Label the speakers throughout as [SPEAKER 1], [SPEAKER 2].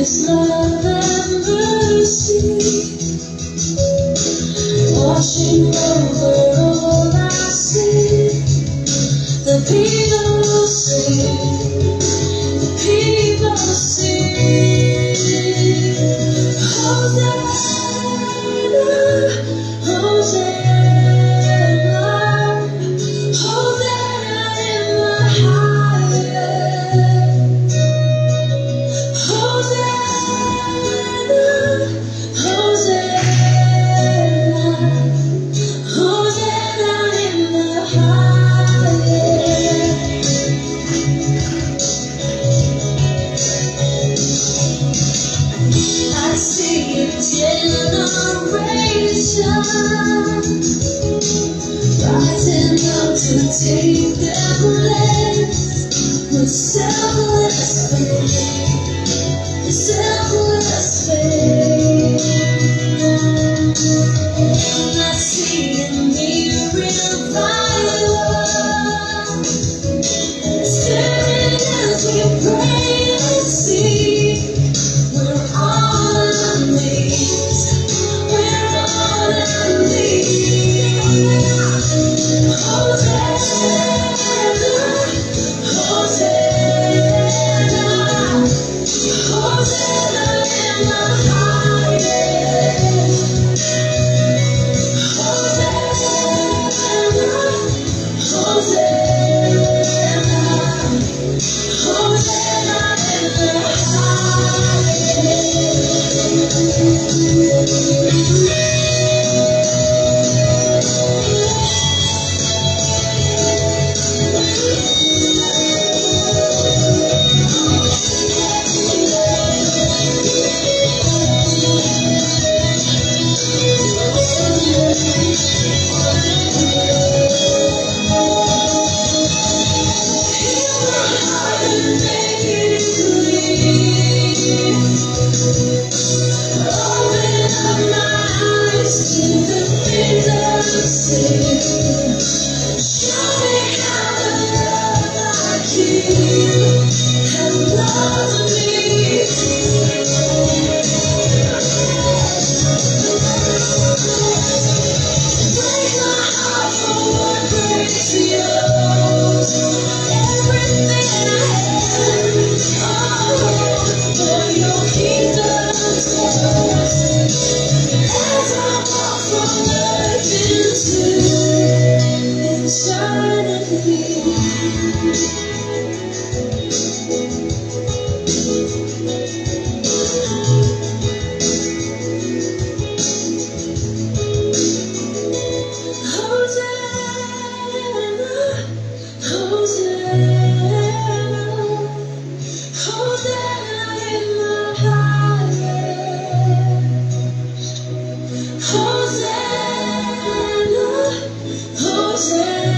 [SPEAKER 1] His love and mercy, washing over all I see. The people sing, the people sing. Hosanna, Hosanna, Hosanna in the highest. Hosanna, Hosanna, Hosanna in the highest. I see a generation rising up to take their place with selfless faith, selfless faith. I see in me revival, stirring as we pray and seek. We're all amazed. We're all amazed. Hosanna, Hosanna, Hosanna in the highest. Hosanna, Hosanna, Hosanna in the Hosanna, Hosanna,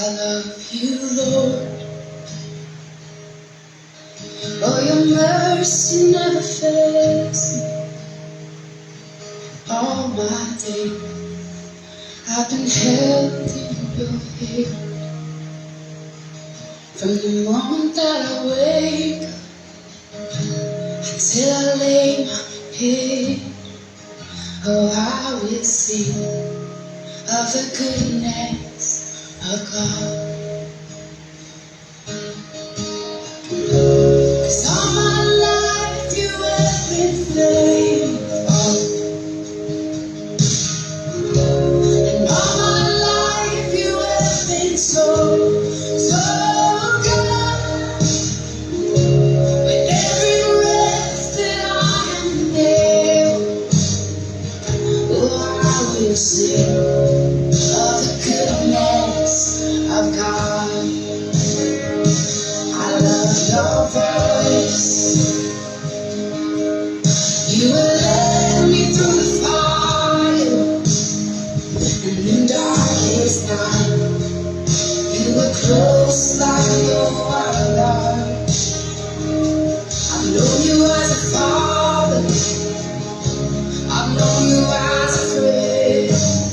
[SPEAKER 1] I love you, Lord. Oh, your mercy never fails me. All my days I've been held in your hand. From the moment that I wake up till I lay my head, oh, I will sing of the goodness of God. 'Cause all my life you have been faithful, and all my life you have been so, so good. With every breath that I am there, oh, I will sing of the goodness of God. I love your voice. You will led me through the fire and in darkest night. You were close like no other. I've known you as a father. I've known you as a friend,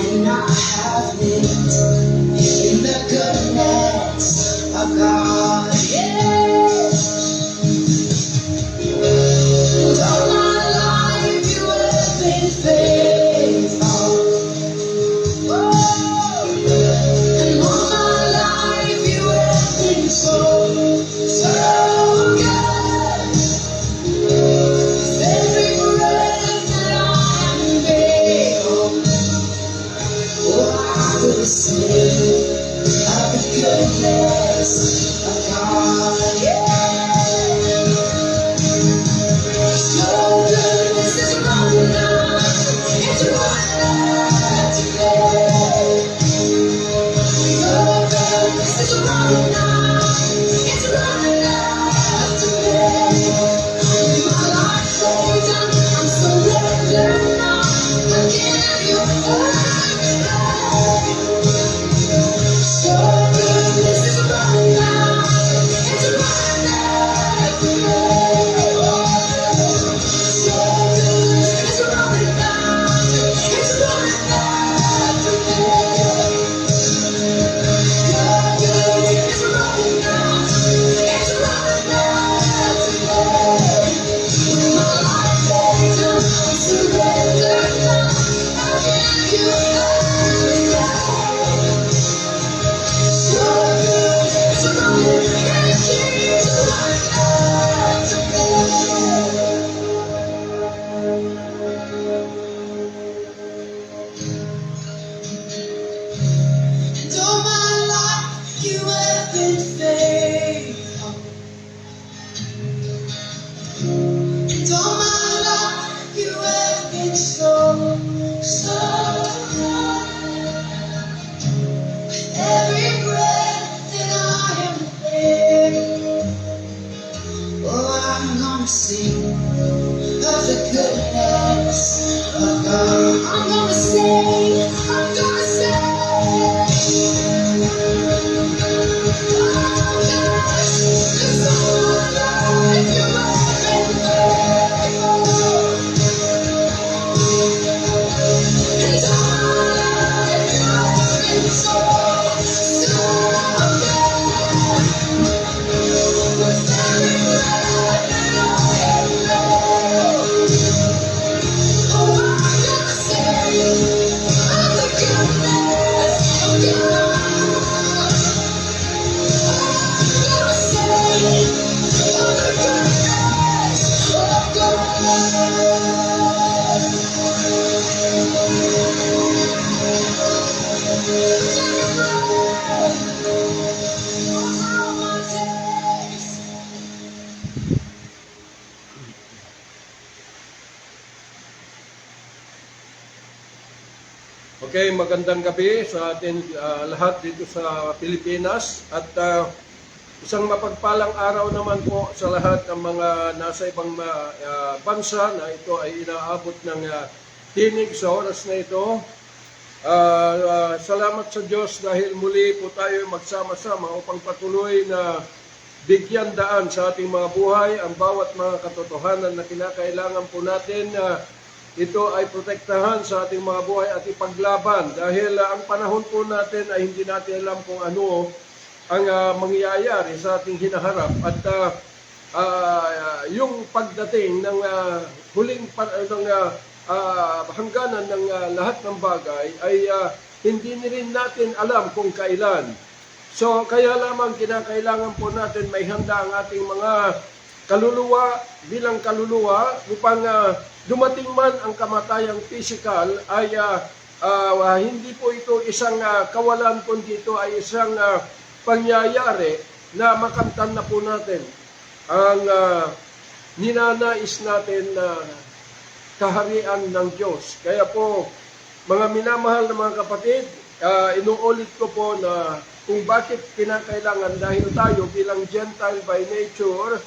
[SPEAKER 1] and I have lived in the goodness of God. Yeah. And all my life you have been faithful. Oh. And all my life you have been so, so good. With every breath that I am able, oh, I will sing of the goodness of God. Yeah. Your goodness is running out, it's running after me. Your goodness is running out, it's running after me. My life laid down, I'm surrendered now. I give you everything. Your goodness is running out, it's running after me. Your goodness is running out, it's running after me. Your goodness is running out, it's running after me. My life laid down, I'm surrendered now. I give you everything. Your goodness is running, and it keeps running after me. And all my life you have been faithful. And all my life you have been so, so good. Every breath that I am there, oh, I'm gonna sing of the goodness of God. I'm gonna sing, I'm gonna sing. Oh, gosh, 'cause all my life you have been faithful. And all my life you have been so, so good. With every breath that I am able, oh, I'm gonna sing of the goodness of God. I'm gonna sing of the goodness of God.
[SPEAKER 2] Okay, magandang gabi sa atin lahat dito sa Pilipinas at isang mapagpalang araw naman po sa lahat ng mga nasa ibang bansa na ito ay inaabot ng tinig sa oras na ito. Salamat sa Diyos dahil muli po tayo magsama-sama upang patuloy na bigyan daan sa ating mga buhay ang bawat mga katotohanan na kinakailangan po natin na ito ay protektahan sa ating mga buhay at ipaglaban dahil ang panahon po natin ay hindi natin alam kung ano ang mangyayari sa ating hinaharap at yung pagdating ng hangganan ng lahat ng bagay ay hindi rin natin alam kung kailan. So kaya lamang kinakailangan po natin may handa ang ating mga kaluluwa bilang kaluluwa upang dumating man ang kamatayang physical ay hindi po ito isang kawalan kundi ito ay isang pangyayari na makamtan na po natin ang ninanais natin na kaharian ng Diyos. Kaya po, mga minamahal na mga kapatid, inuulit ko po na kung bakit kinakailangan dahil tayo bilang Gentile by nature,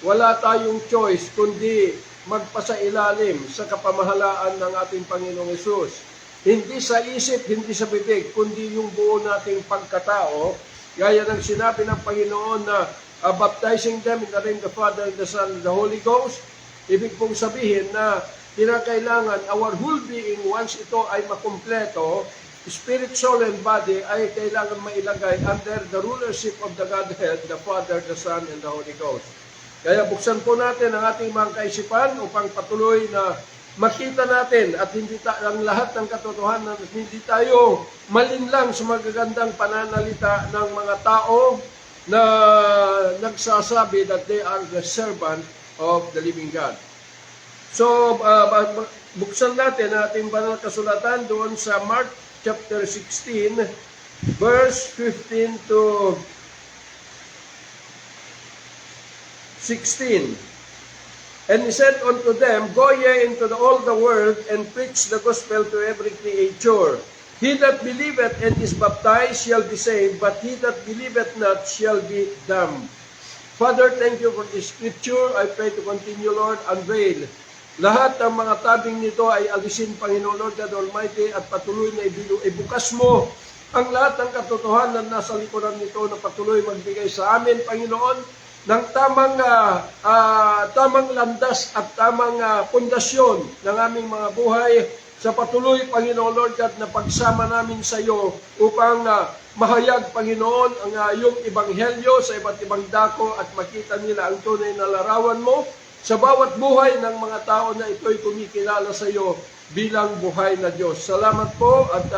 [SPEAKER 2] wala tayong choice kundi magpasailalim sa kapamahalaan ng ating Panginoong Hesus. Hindi sa isip, hindi sa bibig, kundi yung buo nating pagkatao, gaya ng sinabi ng Panginoon na baptizing them in the name of the Father, the Son, and the Holy Ghost. Ibig pong sabihin na kinakailangan our whole being, once ito ay makumpleto, spirit, soul, and body ay kailangan mailagay under the rulership of the Godhead, the Father, the Son, and the Holy Ghost. Kaya buksan po natin ang ating mga kaisipan upang patuloy na makita natin at hindi ang lahat ng katotohanan at hindi tayo malinlang sa magagandang pananalita ng mga tao na nagsasabi that they are the servant of the living God. So, buksan natin ang ating banal kasulatan doon sa Mark chapter 16, verse 15 to 16. And he said unto them, Go ye into all the world, and preach the gospel to every creature. He that believeth and is baptized shall be saved, but he that believeth not shall be damned. Father, thank you for this scripture. I pray to continue, Lord, unveil. Lahat ng mga tabing nito ay alisin, Panginoon Lord God Almighty, at patuloy na ibukas mo ang lahat ng katotohanan na nasa likuran nito na patuloy magbigay sa amin, Panginoon, ng tamang landas at tamang pundasyon ng aming mga buhay sa patuloy, Panginoon Lord God, na pagsama namin sa iyo upang mahayag, Panginoon, ang iyong ebanghelyo sa iba't ibang dako at makita nila ang tunay na larawan mo sa bawat buhay ng mga tao na ito'y kumikilala sa iyo bilang buhay na Diyos. Salamat po at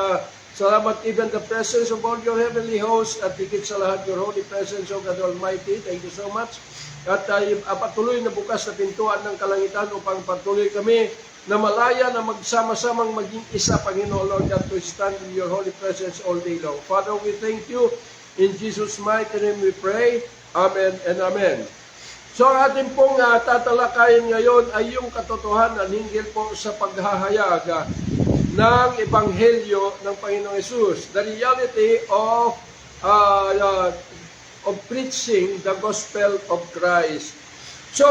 [SPEAKER 2] salamat even the presence of all your heavenly hosts at higit sa lahat your holy presence, O God Almighty. Thank you so much. At patuloy na bukas na pintuan ng kalangitan upang patuloy kami na malaya na magsama-samang maging isa, Panginoon Lord God, to stand in your holy presence all day long. Father, we thank you. In Jesus' mighty name we pray. Amen and amen. So ang ating pong tatalakayin ngayon ay yung katotohanan hinggil po sa paghahayag ng Ebanghelyo ng Panginoong Hesus. The reality of preaching the gospel of Christ. So,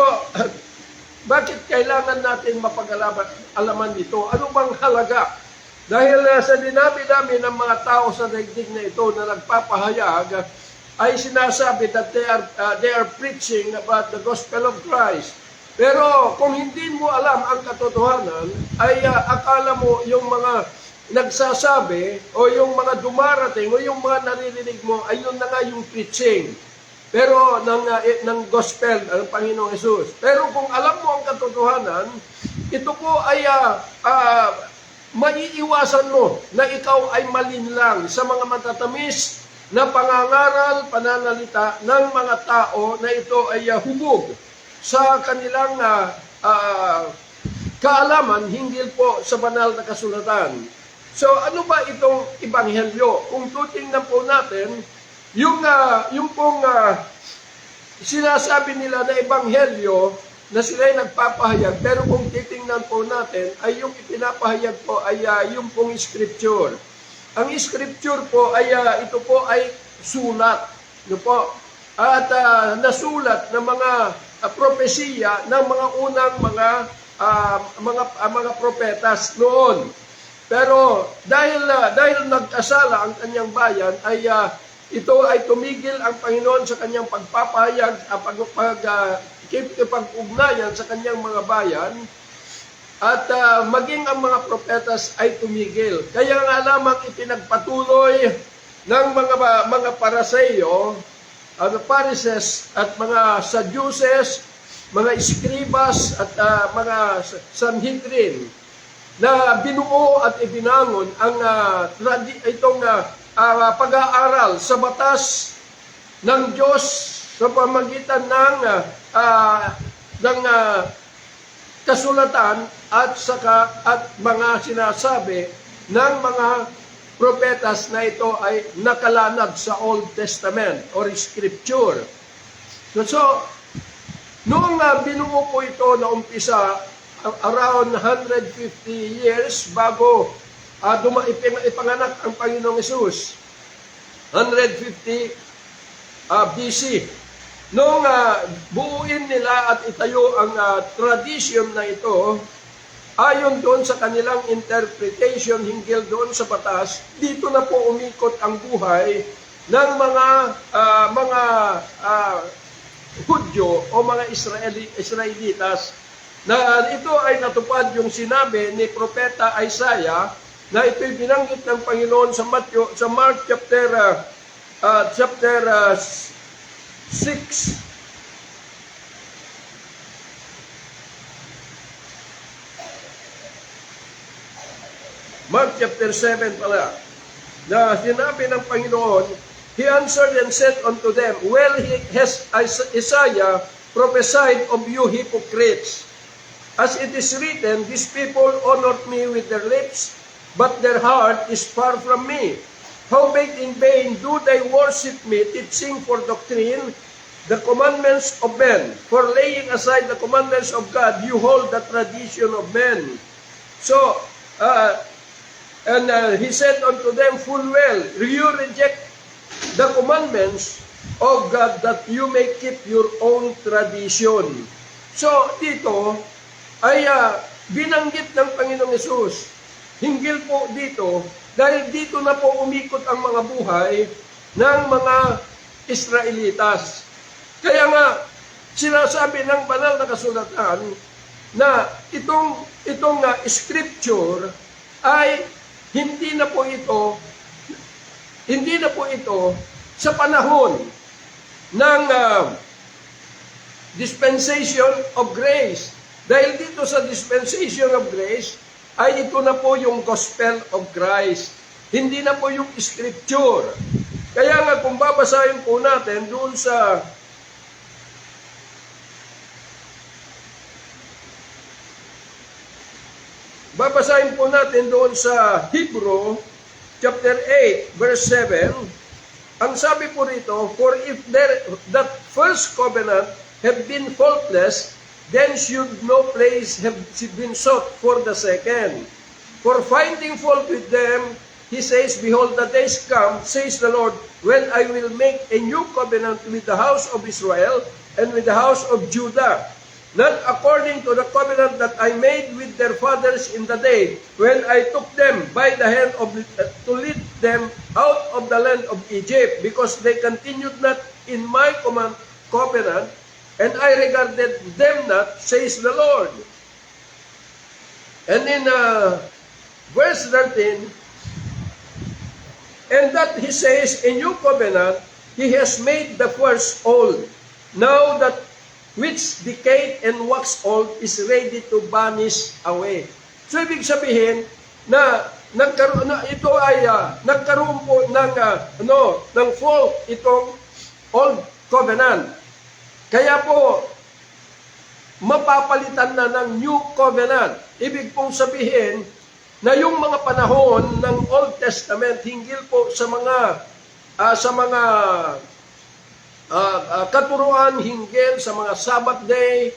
[SPEAKER 2] bakit kailangan natin mapag-alaman nito? Ano bang halaga? Dahil sa dinami-dami ng mga tao sa daigdig na ito na nagpapahayag, ay sinasabi that they are preaching about the gospel of Christ. Pero kung hindi mo alam ang katotohanan, ay akala mo yung mga nagsasabi o yung mga dumarating o yung mga naririnig mo ay yun na nga yung preaching. Pero ng gospel ng Panginoong Hesus. Pero kung alam mo ang katotohanan, ito po ay maiiwasan mo na ikaw ay malinlang sa mga matatamis na pangangaral, pananalita ng mga tao na ito ay hubog sa kanilang kaalaman hinggil po sa banal na kasulatan. So ano ba itong ebanghelyo? Kung tutingnan po natin, yung pong sinasabi nila na ebanghelyo na sila ay nagpapahayag, pero kung titingnan po natin, ay yung ipinapahayag po ay yung pong scripture. Ang scripture po ay ito po ay sulat, no po? At nasulat ng mga propesiya ng mga unang mga propetas noon. Pero dahil nagkasala ang kanyang bayan, ay ito ay tumigil ang Panginoon sa kanyang pagpapahayag, pag-ugnayan sa kanyang mga bayan, at maging ang mga propetas ay tumigil. Kaya nga lamang ipinagpatuloy ng mga Paraseyo, Pharisees at mga Sadducees, mga Eskribas at mga Sanhedrin, na binuo at ibinangon ang itong pag-aaral sa batas ng Diyos sa pamagitan ng kasulatan at mga sinasabi ng mga propetas na ito ay nakalanad sa Old Testament or Scripture. So noong binuo po ito na umpisa, around 150 years bago ipanganak ang Panginoong Hesus, 150 BC. Noong buuin nila at itayo ang tradisyon na ito, ayon doon sa kanilang interpretation hinggil doon sa batas, dito na po umikot ang buhay ng mga Hudyo o mga Israelitas, na ito ay natupad yung sinabi ni Propeta Isaiah na ito'y binanggit ng Panginoon sa Mark chapter 6. Mark chapter 7 pala, na sinabi ng Panginoon, He answered and said unto them, Well has Isaiah prophesied of you hypocrites. As it is written, These people honor me with their lips, but their heart is far from me. Howbeit in vain do they worship me, teaching for doctrine the commandments of men. For laying aside the commandments of God, you hold the tradition of men. So, he said unto them full well, you reject the commandments of God that you may keep your own tradition. So, dito ay binanggit ng Panginoong Hesus. Hinggil po dito, dahil dito na po umikot ang mga buhay ng mga Israelitas. Kaya nga, sinasabi ng banal na kasulatan na itong scripture ay hindi na po ito sa panahon ng dispensation of grace. Dahil dito sa dispensation of grace, ay ito na po yung gospel of Christ. Hindi na po yung scripture. Kaya nga kung babasahin po natin doon sa Hebrew chapter 8 verse 7, ang sabi po rito, For if that first covenant have been faultless, then should no place have been sought for the second. For finding fault with them, he says, Behold, the days come, says the Lord, when I will make a new covenant with the house of Israel and with the house of Judah, not according to the covenant that I made with their fathers in the day, when I took them by the hand to lead them out of the land of Egypt, because they continued not in my covenant, and I regarded them not, says the Lord. And in verse 13, and that he says, a new covenant, he has made the first old. Now that which decayed and waxed old is ready to vanish away. So ibig sabihin na ito ay nagkaroon po ng fault itong old covenant. Kaya po, mapapalitan na ng New Covenant. Ibig pong sabihin na yung mga panahon ng Old Testament hinggil po sa mga katuruan hinggil sa mga Sabbath day,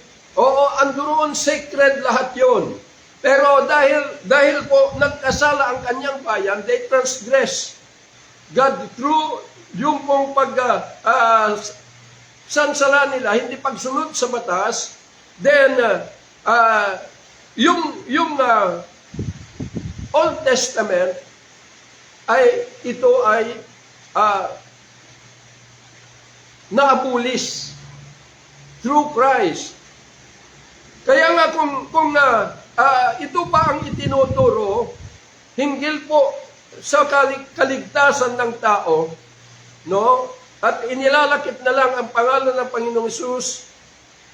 [SPEAKER 2] anduroon sacred lahat yon. Pero dahil po nagkasala ang kanyang bayan, they transgress God through yung pong sansala nila, hindi pagsunod sa batas, then yung Old Testament ay ito ay naabulis through Christ. Kaya nga kung ito pa ang itinuturo hinggil po sa kaligtasan ng tao, no? At inilalakip na lang ang pangalan ng Panginoong Hesus,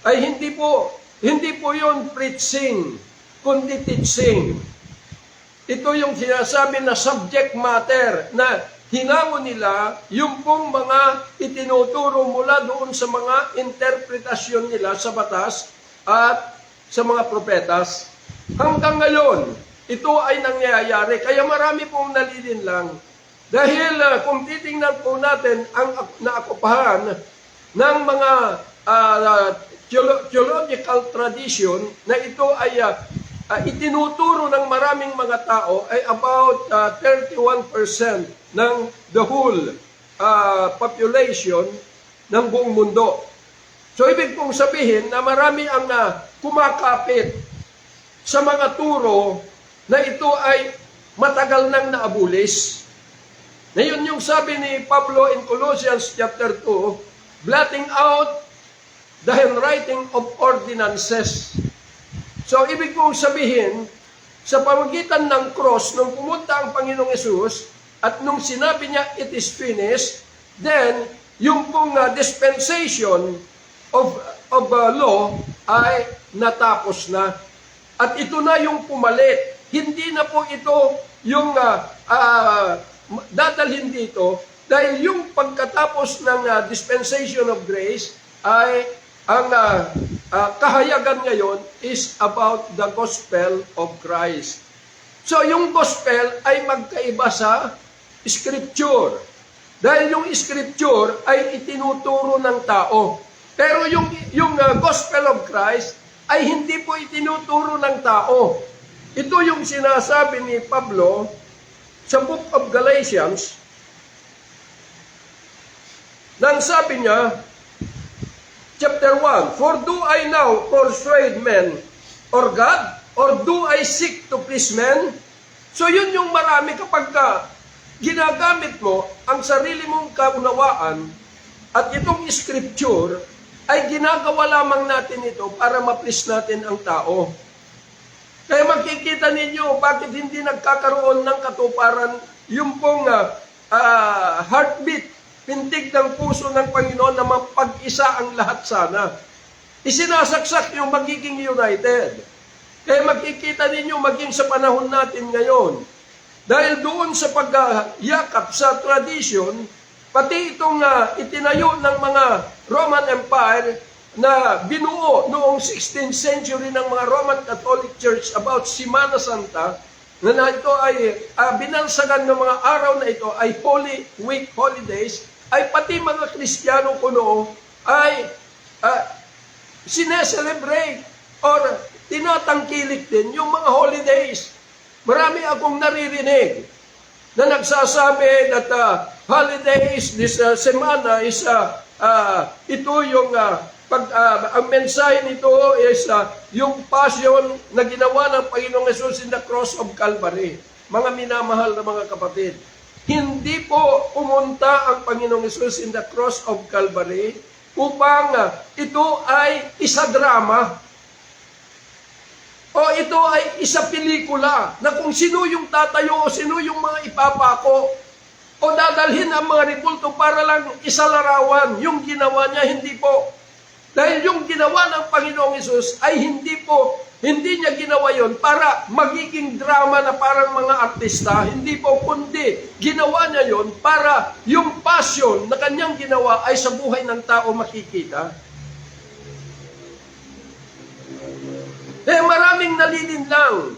[SPEAKER 2] ay hindi po 'yon preaching, kundi teaching. Ito yung sinasabi na subject matter na hinango nila yung pong mga itinuturo mula doon sa mga interpretasyon nila sa batas at sa mga propetas. Hanggang ngayon, ito ay nangyayari. Kaya marami pong nalilinlang. Dahil kung titingnan po natin ang naakupahan ng mga theological tradition na ito ay itinuturo ng maraming mga tao ay about 31% ng the whole population ng buong mundo. So ibig kong sabihin na marami ang kumakapit sa mga turo na ito ay matagal nang naabulis. Ngayon yung sabi ni Pablo in Colossians chapter 2, blotting out the handwriting of ordinances. So, ibig kong sabihin, sa pamagitan ng cross, nung pumunta ang Panginoong Hesus, at nung sinabi niya, it is finished, then, yung pong dispensation of law ay natapos na. At ito na yung pumalit. Hindi na po ito yung dadalhin dito, dahil yung pagkatapos ng dispensation of grace ay ang kahayagan ngayon is about the gospel of Christ. So yung gospel ay magkaiba sa scripture. Dahil yung scripture ay itinuturo ng tao. Pero yung gospel of Christ ay hindi po itinuturo ng tao. Ito yung sinasabi ni Pablo sa book of Galatians. Nang sabi niya, Chapter 1, for do I now persuade men or God? Or do I seek to please men? So yun yung marami kapag ginagamit mo ang sarili mong kaunawaan at itong scripture ay ginagawa lamang natin ito para ma-please natin ang tao. Kaya makikita ninyo bakit hindi nagkakaroon ng katuparan yung pong heartbeat, pintig ng puso ng Panginoon na mapag-isa ang lahat sana. Isinasaksak yung magiging united. Kaya makikita ninyo maging sa panahon natin ngayon. Dahil doon sa pagyakap sa tradition, pati itong itinayo ng mga Roman Empire na binuo noong 16th century ng mga Roman Catholic Church about Semana Santa, na ito ay binansagan ng mga araw na ito ay Holy Week holidays, ay pati mga Kristiyano kuno ay sineselebrate or tinatangkilik din yung mga holidays. Marami akong naririnig na nagsasabi that holidays this semana is ito yung ang mensahe nito is yung passion na ginawa ng Panginoong Hesus in the cross of Calvary. Mga minamahal na mga kapatid, hindi po pumunta ang Panginoong Hesus in the cross of Calvary upang ito ay isa drama o ito ay isa pelikula na kung sino yung tatayo o sino yung mga ipapako o dadalhin ang mga ribulto para lang isalarawan. Yung ginawa niya, hindi po. Dahil yung ginawa ng Panginoong Hesus ay hindi niya ginawa yon para magiging drama na parang mga artista. Hindi po, kundi ginawa niya yon para yung passion na kanyang ginawa ay sa buhay ng tao makikita. Maraming nalilinlang.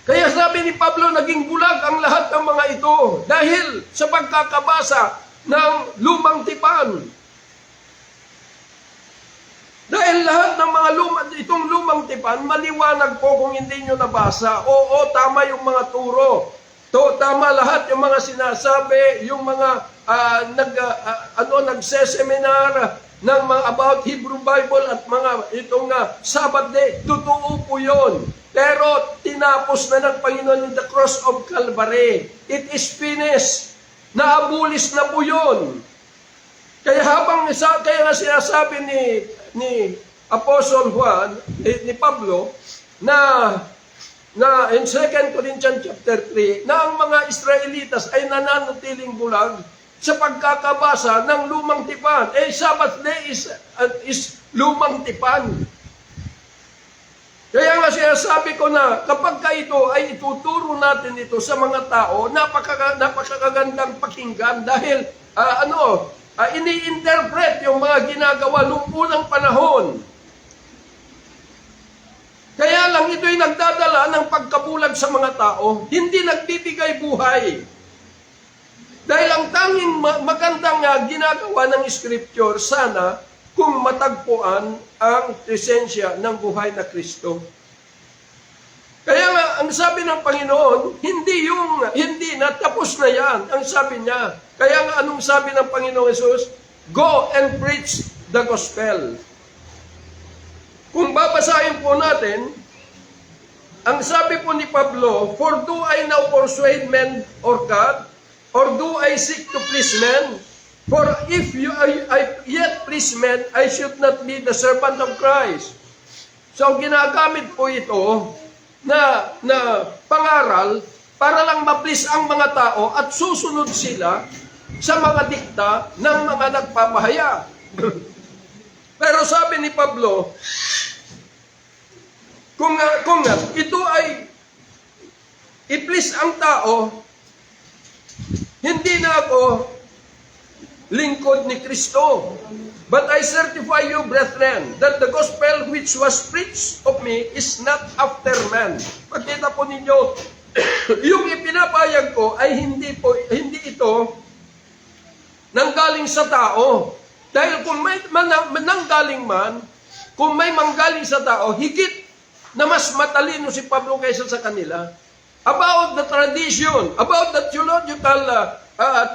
[SPEAKER 2] Kaya sabi ni Pablo, naging bulag ang lahat ng mga ito dahil sa pagkakabasa ng lumang tipan. Dahil lahat ng mga itong lumang tipan, maliwanag po kung hindi nyo nabasa. Oo, tama yung mga turo. Tama lahat yung mga sinasabi, yung mga nagseseminar ng mga about Hebrew Bible at mga itong Sabbath day. Totoo po yun. Pero tinapos na ng Panginoon in the cross of Calvary. It is finished. Naabulis na po yun. Kaya kaya nga sinasabi ni Apostle Juan, ni Pablo, na in 2 Corinthians chapter 3, na ang mga Israelitas ay nananatiling bulag sa pagkakabasa ng lumang tipan. Sabbath day is lumang tipan. Kaya nga sinasabi ko na kapag ito ay ituturo natin ito sa mga tao, napakagandang pakinggan dahil ini-interpret yung mga ginagawa noong unang panahon. Kaya lang ito'y nagdadala ng pagkabulag sa mga tao, hindi nagbibigay buhay. Dahil ang tanging magandang ginagawa ng Scripture, sana kung matagpuan ang presensya ng buhay na Kristo. Kaya nga, ang sabi ng Panginoon, hindi na, tapos na yan, ang sabi niya. Kaya nga, anong sabi ng Panginoong Jesus? Go and preach the gospel. Kung babasahin po natin, ang sabi po ni Pablo, for do I now persuade men or God, or do I seek to please men? For if I yet please men, I should not be the servant of Christ. So ginagamit po ito na pangaral para lang ma-please ang mga tao at susunod sila sa mga dikta ng mga nagpapahayag. Pero sabi ni Pablo, kung ito ay i-please ang tao, hindi na ako lingkod ni Kristo. But I certify you, brethren, that the gospel which was preached of me is not after man. Pagkita po ninyo, yung ipinapayag ko ay hindi ito nanggaling sa tao. Dahil kung may nanggaling man, kung may manggaling sa tao, higit na mas matalino si Pablo kaysa sa kanila. About the tradition, about the theological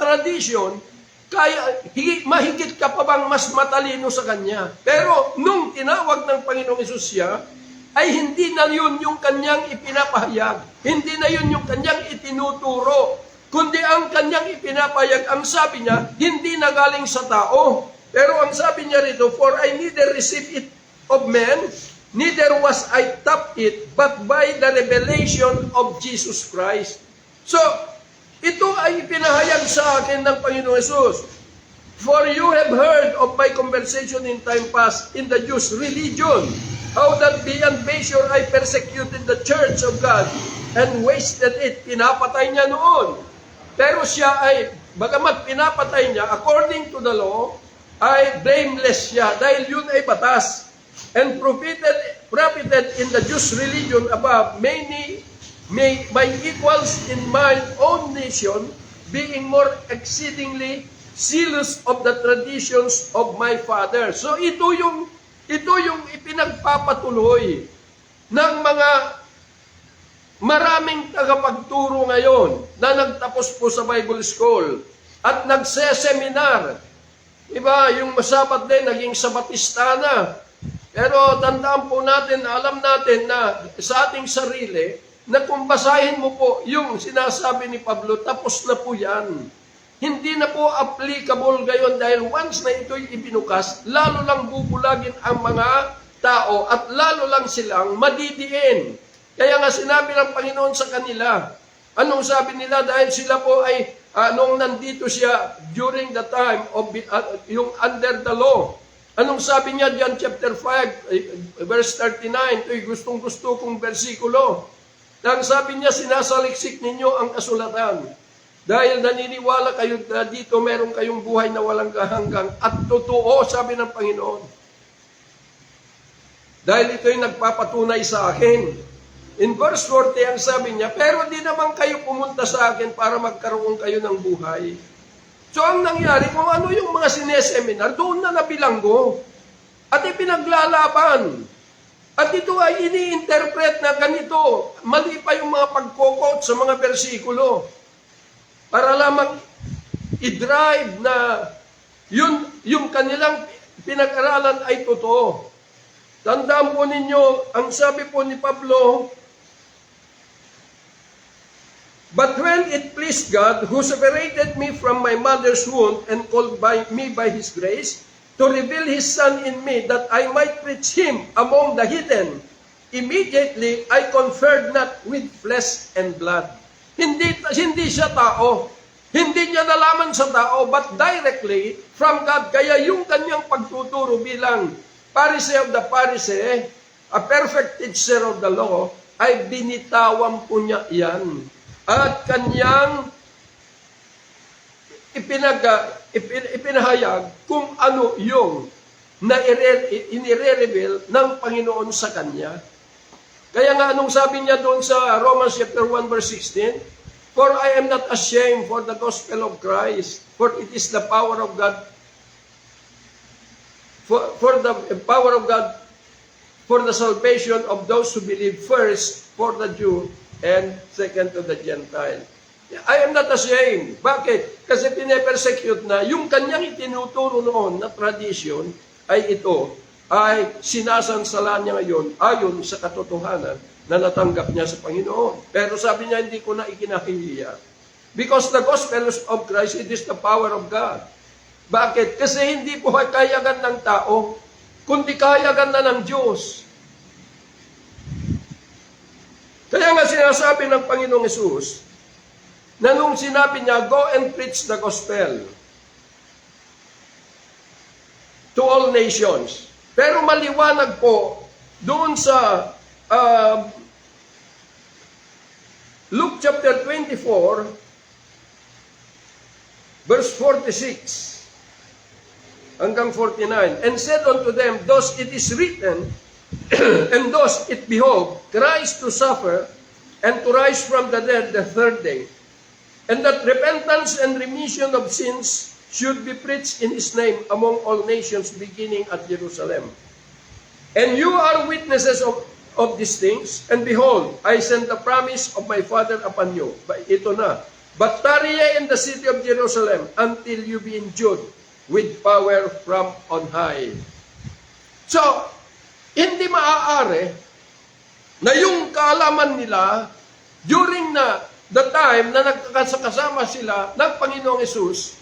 [SPEAKER 2] tradition, kaya mahigit ka pa bang mas matalino sa kanya? Pero nung tinawag ng Panginoong Hesus siya, ay hindi na yun yung kanyang ipinapahayag. Hindi na yun yung kanyang itinuturo. Kundi ang kanyang ipinapahayag, ang sabi niya, hindi na galing sa tao. Pero ang sabi niya rito, for I neither receive it of men, neither was I taught it, but by the revelation of Jesus Christ. So, ito ay ipinahayag sa akin ng Panginoong Hesus. For you have heard of my conversation in time past in the Jews' religion, how that beyond measure I persecuted the church of God and wasted it. Pinapatay niya noon. Pero siya ay, bagamat pinapatay niya, according to the law, ay blameless siya dahil yun ay batas. And profited in the Jews' religion above many my equals in my own nation, being more exceedingly zealous of the traditions of my father. So ito yung ipinagpapatuloy ng mga maraming tagapagturo ngayon na nagtapos po sa Bible School at nagse-seminar. Iba, yung Sabat din, naging Sabatista na. Pero tandaan po natin, alam natin na sa ating sarili, na kung basahin mo po yung sinasabi ni Pablo, tapos na po yan. Hindi na po applicable gayon dahil once na ito'y ibinukas, lalo lang bubulagin ang mga tao at lalo lang silang madidiin. Kaya nga sinabi ng Panginoon sa kanila, anong sabi nila dahil sila po ay nung nandito siya during the time of yung under the law. Anong sabi niya John chapter 5 verse 39, ito'y gustong-gusto kong bersikulo. Ang sabi niya, sinasaliksik ninyo ang kasulatan. Dahil naniniwala kayo na dito meron kayong buhay na walang kahanggang. At totoo, sabi ng Panginoon. Dahil ito'y nagpapatunay sa akin. In verse 40, ang sabi niya, pero di naman kayo pumunta sa akin para magkaroon kayo ng buhay. So ang nangyari, kung ano yung mga sineseminar, doon na nabilanggo. At ipinaglalaban. At ito ay ini-interpret na ganito. Mali pa yung mga pagkokot sa mga bersikulo. Para lamang i-drive na yung kanilang pinag-aralan ay totoo. Tandaan po ninyo, ang sabi po ni Pablo, But when it pleased God, who separated me from my mother's womb and called me by His grace, to reveal His Son in me, that I might preach Him among the heathen, immediately I conferred not with flesh and blood. Hindi siya tao. Hindi niya nalaman sa tao, but directly from God. Kaya yung kanyang pagtuturo bilang Pharisee of the Pharisee, a perfect teacher of the law, ay binitawan po niya yan. At kanyang ipinahayag kung ano yung na inire-reveal ng Panginoon sa kanya. Kaya nga anong sabi niya doon sa Romans chapter 1 verse 16? For I am not ashamed for the gospel of Christ, for it is the power of God, for the power of God, for the salvation of those who believe, first for the Jew and second to the Gentile. I am not ashamed. Bakit? Kasi pine-persecute na yung kanyang itinuturo noon na tradition ay ito, ay sinasansala niya ngayon ayon sa katotohanan na natanggap niya sa Panginoon. Pero sabi niya, hindi ko na ikinahihiya. Because the gospel of Christ, it is the power of God. Bakit? Kasi hindi po kayagan ng tao, kundi kayagan na ng Diyos. Kaya nga sinasabi ng Panginoong Hesus, na nung sinabi niya, go and preach the gospel to all nations. Pero maliwanag po doon sa Luke chapter 24, verse 46 hanggang 49, and said unto them, thus it is written, and thus it behoved Christ to suffer and to rise from the dead the third day, and that repentance and remission of sins should be preached in His name among all nations, beginning at Jerusalem. And you are witnesses of these things, and behold, I send the promise of my Father upon you. Ito na. But tarry ye in the city of Jerusalem until you be endued with power from on high. So, hindi maaari na yung kaalaman nila during the time na nagkakasama sila ng Panginoong Hesus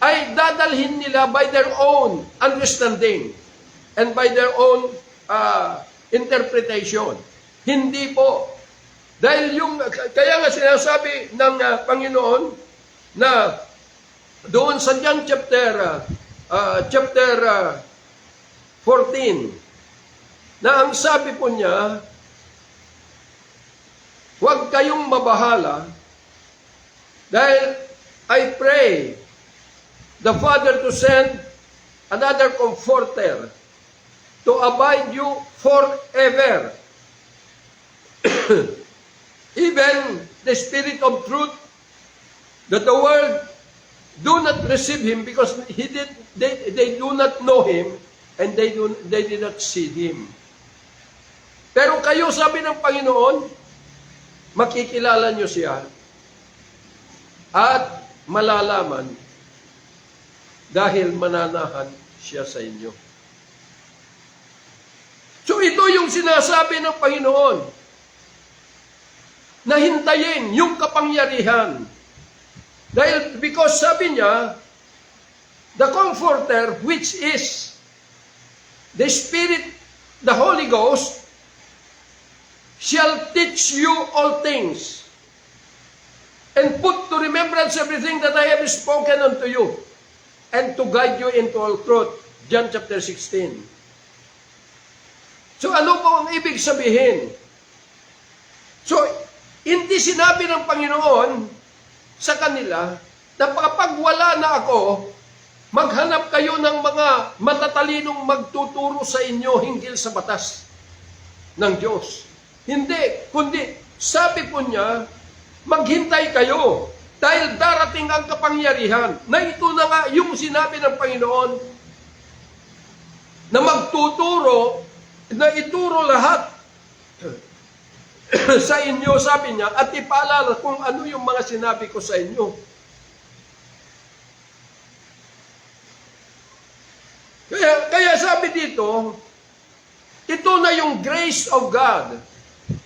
[SPEAKER 2] ay dadalhin nila by their own understanding and by their own interpretation. Hindi po. Dahil kaya nga sinasabi ng Panginoon na doon sa John chapter 14, na ang sabi po niya, huwag kayong mabahala dahil I pray the Father to send another comforter to abide you forever. Even the Spirit of truth, that the world do not receive Him because they do not know Him and they did not see Him. Pero kayo, sabi ng Panginoon, makikilala nyo siya at malalaman dahil mananahan siya sa inyo. So ito yung sinasabi ng Panginoon, na hintayin yung kapangyarihan. Dahil, because sabi niya, the Comforter, which is the Spirit, the Holy Ghost, shall teach you all things, and put to remembrance everything that I have spoken unto you, and to guide you into all truth. John chapter 16. So ano po ang ibig sabihin? So, hindi sinabi ng Panginoon sa kanila na kapag wala na ako, maghanap kayo ng mga matatalinong magtuturo sa inyo hinggil sa batas ng Diyos. Hindi, kundi sabi po niya, maghintay kayo dahil darating ang kapangyarihan na ito na nga yung sinabi ng Panginoon na magtuturo, na ituro lahat sa inyo, sabi niya, at ipaalala kung ano yung mga sinabi ko sa inyo. Kaya sabi dito, ito na yung grace of God.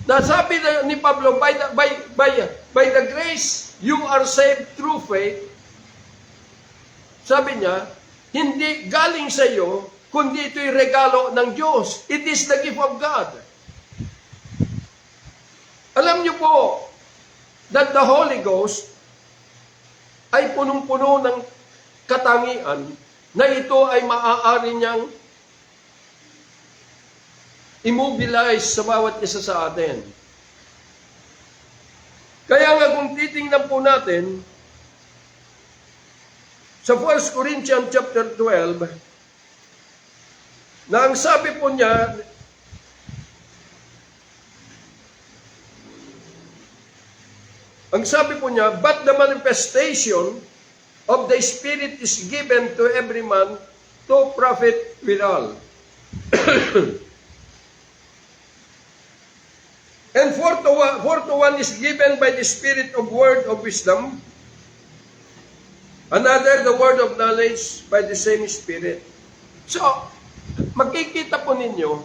[SPEAKER 2] Na sabi ni Pablo, by by the grace you are saved through faith, sabi niya, hindi galing sa iyo, kundi ito'y regalo ng Diyos. It is the gift of God. Alam niyo po, that the Holy Ghost ay punong-puno ng katangian na ito ay maaari niyang immobilize sa bawat isa sa atin. Kaya nga kung titingnan po natin sa 1 Corinthians chapter 12, na ang sabi po niya, but the manifestation of the Spirit is given to every man to profit withal. And for to one is given by the Spirit of word of wisdom, another the word of knowledge by the same Spirit. So, makikita po ninyo,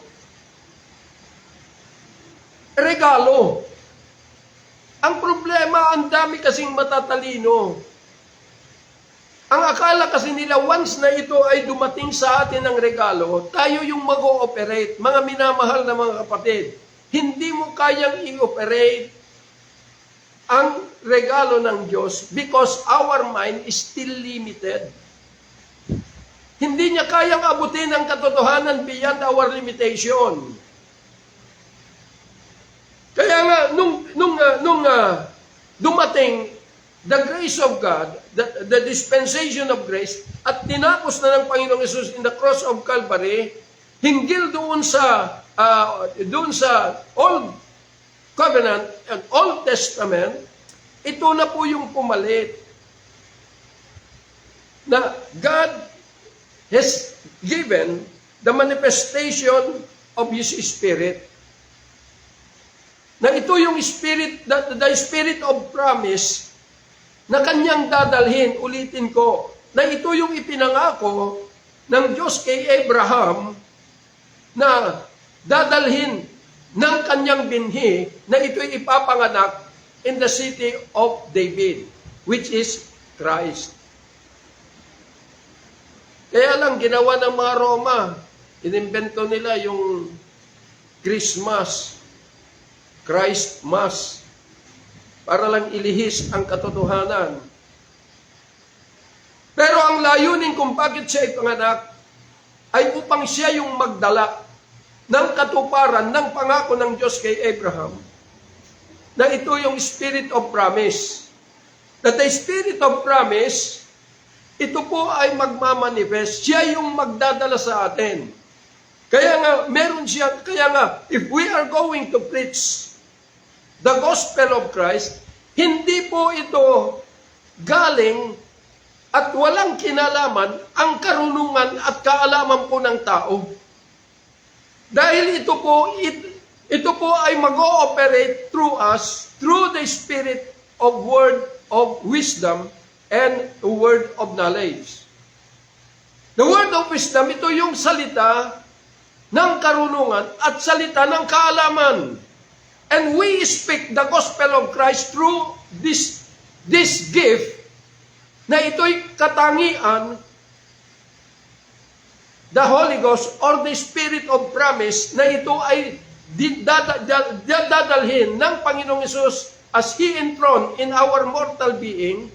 [SPEAKER 2] regalo. Ang problema, ang dami kasing matatalino. Ang akala kasi nila, once na ito ay dumating sa atin ng regalo, tayo yung mag-ooperate. Mga minamahal na mga kapatid, hindi mo kayang i-operate ang regalo ng Diyos because our mind is still limited. Hindi niya kayang abutin ang katotohanan beyond our limitation. Kaya nga, nung dumating the grace of God, the dispensation of grace, at tinapos na ng Panginoong Yesus in the cross of Calvary, hinggil doon sa Old Covenant and Old Testament, ito na po yung pumalit. Na God has given the manifestation of His Spirit. Na ito yung Spirit, the Spirit of promise na kanyang dadalhin, ulitin ko, na ito yung ipinangako ng Diyos kay Abraham na dadalhin ng kanyang binhi na ito'y ipapanganak in the city of David, which is Christ. Kaya lang, ginawa ng mga Roma, inimbento nila yung Christmas, Christ Mass, para lang ilihis ang katotohanan. Pero ang layunin kung bakit siya ipanganak ay upang siya yung magdala ng katuparan ng pangako ng Diyos kay Abraham na ito yung Spirit of Promise. That the Spirit of Promise, ito po ay magmamanifest. Siya yung magdadala sa atin. Kaya nga, if we are going to preach the gospel of Christ, hindi po ito galing at walang kinalaman ang karunungan at kaalaman po ng tao. Dahil ito po ay mag-ooperate through us, through the Spirit of word of wisdom and the word of knowledge. The word of wisdom, ito yung salita ng karunungan at salita ng kaalaman. And we speak the gospel of Christ through this gift na ito'y katangian, the Holy Ghost or the Spirit of Promise, na ito ay dadalhin ng Panginoong Yesus as He enthroned in our mortal being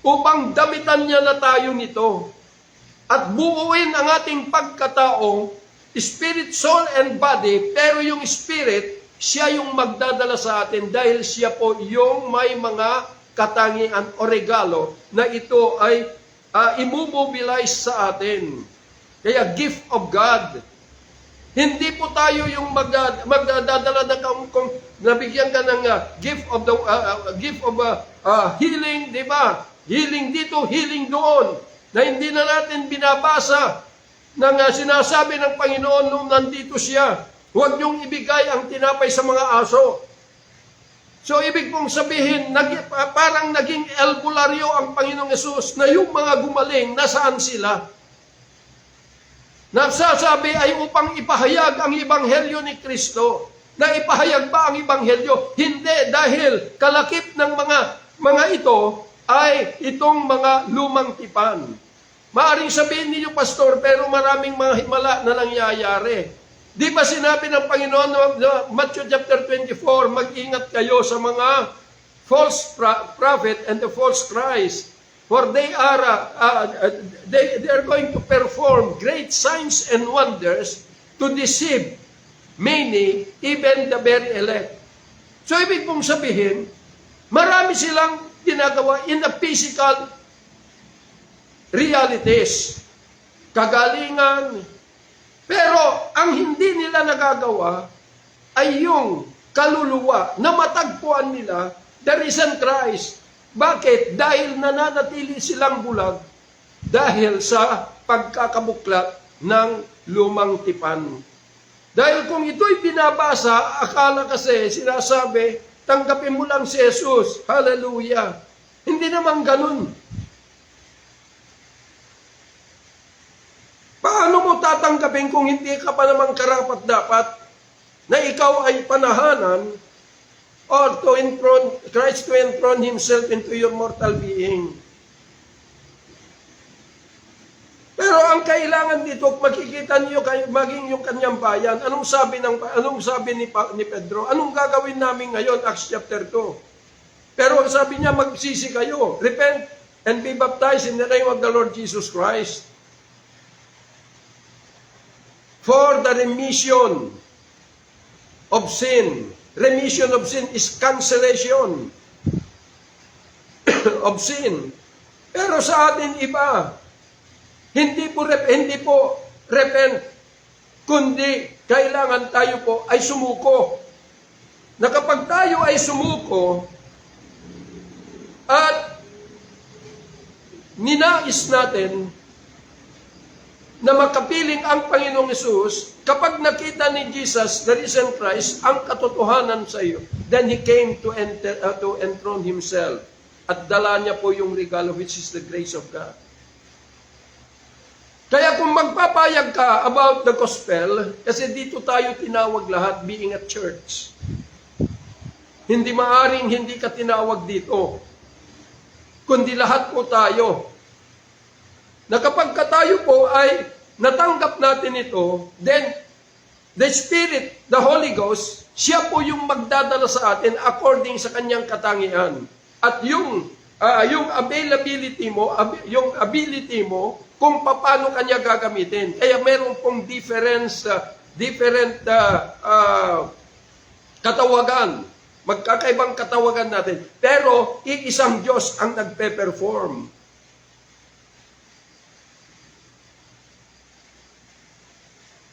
[SPEAKER 2] upang damitan niya na tayo nito at buuin ang ating pagkatao, spirit, soul, and body, pero yung spirit, siya yung magdadala sa atin dahil siya po yung may mga katangian o regalo na ito ay immobilize sa atin. Kaya gift of God. Hindi po tayo yung magdadala na kung nabigyan ka ng gift of healing, di ba? Healing dito, healing doon. Na hindi na natin binabasa ng sinasabi ng Panginoon nung nandito siya. Huwag niyong ibigay ang tinapay sa mga aso. So, ibig pong sabihin, parang naging albularyo ang Panginoong Yesus na yung mga gumaling, nasaan sila? Nagsasabi ay upang ipahayag ang Ebanghelyo ni Kristo. na ipahayag pa ang Ebanghelyo? Hindi, dahil kalakip ng mga ito ay itong mga lumang tipan. Maaring sabihin ninyo, Pastor, pero maraming mga himala na nangyayari. Di ba sinabi ng Panginoon na Matthew chapter 24, mag-ingat kayo sa mga false prophet and the false Christ. For they are going to perform great signs and wonders to deceive many, even the very elect. So ibig pong sabihin, marami silang ginagawa in the physical realities, kagalingan. Pero ang hindi nila nagagawa ay yung kaluluwa na matagpuan nila the risen Christ. Bakit? Dahil nananatili silang bulag dahil sa pagkakabuklat ng lumang tipan. Dahil kung ito'y binabasa, akala kasi sinasabi, tanggapin mo lang si Jesus. Hallelujah. Hindi naman ganun. Paano mo tatanggapin kung hindi ka pa naman karapat-dapat na ikaw ay panahanan or to enthrone, Christ to enthrone Himself into your mortal being? Pero ang kailangan dito, makikita niyo maging yung kanyang bayan. Anong sabi ni Pedro? Anong gagawin namin ngayon? Acts chapter 2. Pero ang sabi niya, magsisi kayo. Repent and be baptized in the name of the Lord Jesus Christ for the remission of sin. Remission of sin is cancellation of sin. Pero sa atin iba, hindi po repent, kundi kailangan tayo po ay sumuko. Na kapag tayo ay sumuko at ninais natin na makapiling ang Panginoong Hesus, kapag nakita ni Jesus, the risen Christ, ang katotohanan sa iyo, then He came to enthrone Himself. At dala niya po yung regalo, which is the grace of God. Kaya kung magpapayag ka about the gospel, kasi dito tayo tinawag lahat, being at church. Hindi maaring hindi ka tinawag dito, kundi lahat po tayo. Na kapag tayo po ay natanggap natin ito, then the Spirit, the Holy Ghost, siya po yung magdadala sa atin according sa kanyang katangian. At yung availability mo, yung ability mo, kung paano kanya gagamitin. Kaya meron pong different katawagan. Magkakaibang katawagan natin. Pero iisang Diyos ang nagpe-perform.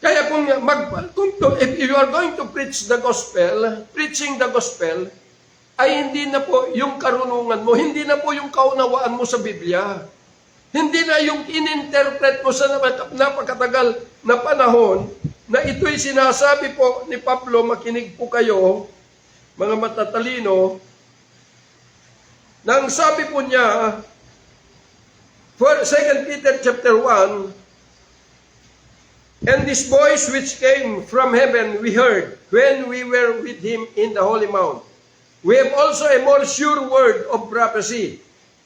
[SPEAKER 2] Kaya if you are going to preach the gospel, preaching the gospel, ay hindi na po yung karunungan mo, hindi na po yung kaunawaan mo sa Biblia. Hindi na yung in-interpret mo sa napakatagal na panahon, na ito'y sinasabi po ni Pablo, makinig po kayo, mga matatalino, nang sabi po niya, for 2 Peter chapter 1, and this voice which came from heaven we heard when we were with Him in the Holy Mount. We have also a more sure word of prophecy,